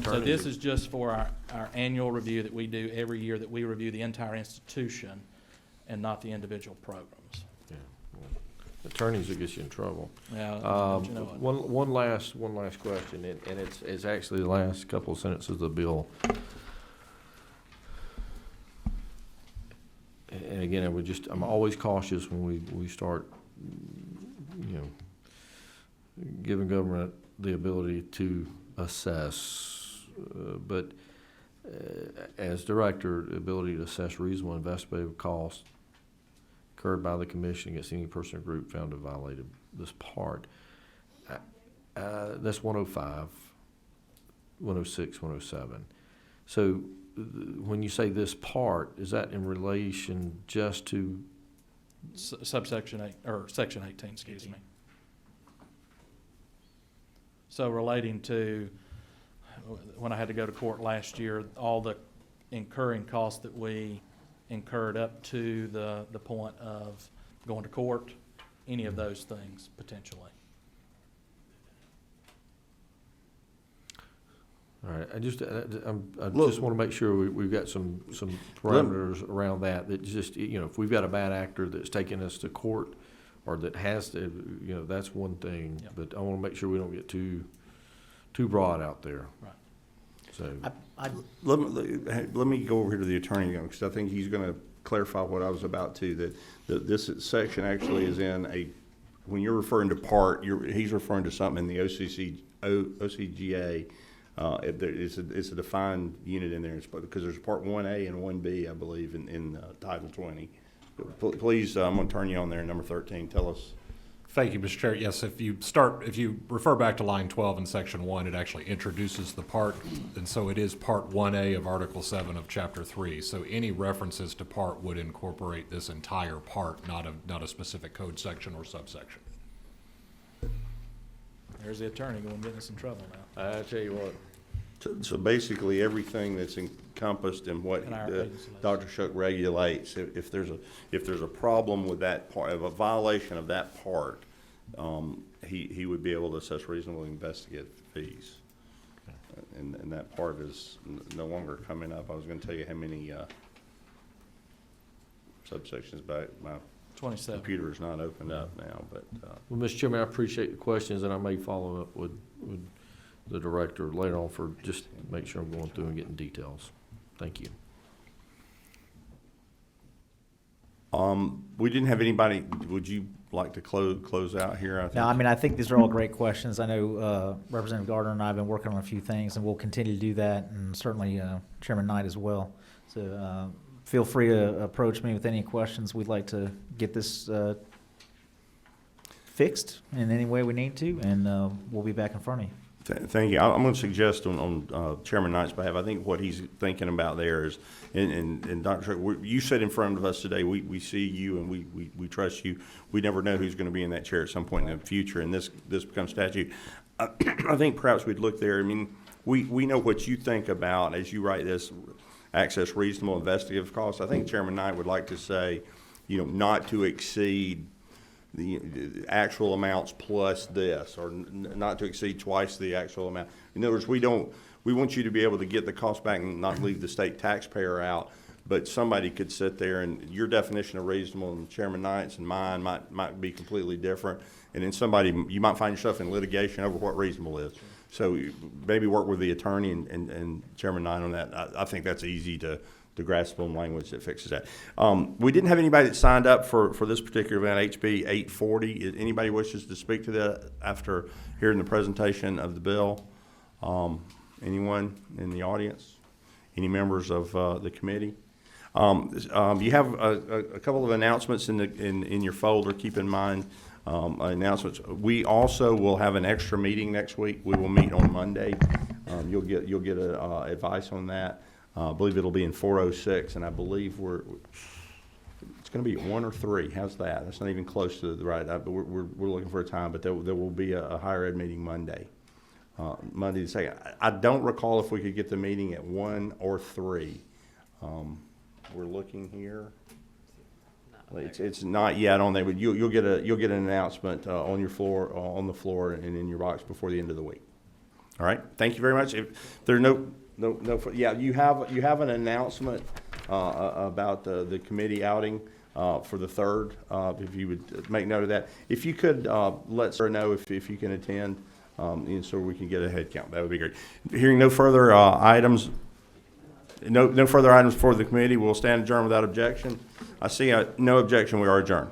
So this is just for our annual review that we do every year, that we review the entire institution and not the individual programs. Yeah. Attorneys will get you in trouble. Yeah. One last question, and it's actually the last couple of sentences of the bill. And again, I'm always cautious when we start, giving government the ability to assess, but as director, the ability to assess reasonable investigative costs incurred by the commission against any person or group found to have violated this part. That's 105, 106, 107. So when you say this part, is that in relation just to subsection 8, or section 18, excuse me. So relating to when I had to go to court last year, all the incurring costs that we incurred up to the point of going to court, any of those things potentially. All right, I just want to make sure we've got some parameters around that. That just, if we've got a bad actor that's taking us to court, or that has to, that's one thing. Yep. But I want to make sure we don't get too broad out there. Right. So let me go over here to the attorney again, because I think he's going to clarify what I was about to. That this section actually is in when you're referring to part, he's referring to something in the OCGA. It's a defined unit in there, because there's part 1A and 1B, I believe, in Title 20. Please, I'm going to turn you on there, number 13. Tell us. Thank you, Mr. Chair. Yes, if you refer back to line 12 in section 1, it actually introduces the part, and so it is part 1A of Article 7 of Chapter 3. So any references to part would incorporate this entire part, not a specific code section or subsection. There's the attorney going to get us in trouble now. I tell you what. So basically, everything that's encompassed in what Dr. Shook regulates, if there's a problem with that part, of a violation of that part, he would be able to assess reasonable investigative fees. and that part is no longer coming up. I was gonna tell you how many, subsections, but my 27. computer is not opened up now, but, Well, Mr. Chairman, I appreciate the questions, and I may follow up with the director later on for just make sure I'm going through and getting details. Thank you. we didn't have anybody, would you like to close out here? I think. No, I mean, I think these are all great questions. I know Representative Gardner and I have been working on a few things, and we'll continue to do that, and certainly Chairman Knight as well. So feel free to approach me with any questions. We'd like to get this fixed in any way we need to, and we'll be back in front of you. Thank you. I'm going to suggest on Chairman Knight's behalf, I think what he's thinking about there is, and Dr. You sit in front of us today. We see you and we trust you. We never know who's going to be in that chair at some point in the future, and this becomes statute. I think perhaps we'd look there. I mean, we know what you think about as you write this, access reasonable investigative costs. I think Chairman Knight would like to say, not to exceed the actual amounts plus this, or not to exceed twice the actual amount. In other words, we want you to be able to get the cost back and not leave the state taxpayer out, but somebody could sit there and your definition of reasonable and Chairman Knight's and mine might be completely different, and then you might find yourself in litigation over what reasonable is. So maybe work with the attorney and Chairman Knight on that. I think that's easy to grasp on language that fixes that. We didn't have anybody that signed up for this particular event, HB 840. Anybody wishes to speak to that after hearing the presentation of the bill? Anyone in the audience? Any members of the committee? You have a couple of announcements in your folder. Keep in mind announcements. We also will have an extra meeting next week. We will meet on Monday. You'll get advice on that. I believe it'll be in 406, and I believe it's going to be at 1 or 3. How's that? That's not even close to the right. But we're looking for a time, but there will be a higher ed meeting Monday. Monday the 2nd. I don't recall if we could get the meeting at 1 or 3. We're looking here. It's not yet on there, but you'll get an announcement on the floor and in your box before the end of the week. All right. Thank you very much. If there are no. Yeah, you have an announcement about the committee outing for the 3rd. If you would make note of that. If you could let Sarah know if you can attend, and so we can get a head count. That would be great. Hearing no further items, no further items for the committee, we'll stand adjourned without objection. I see no objection. We are adjourned.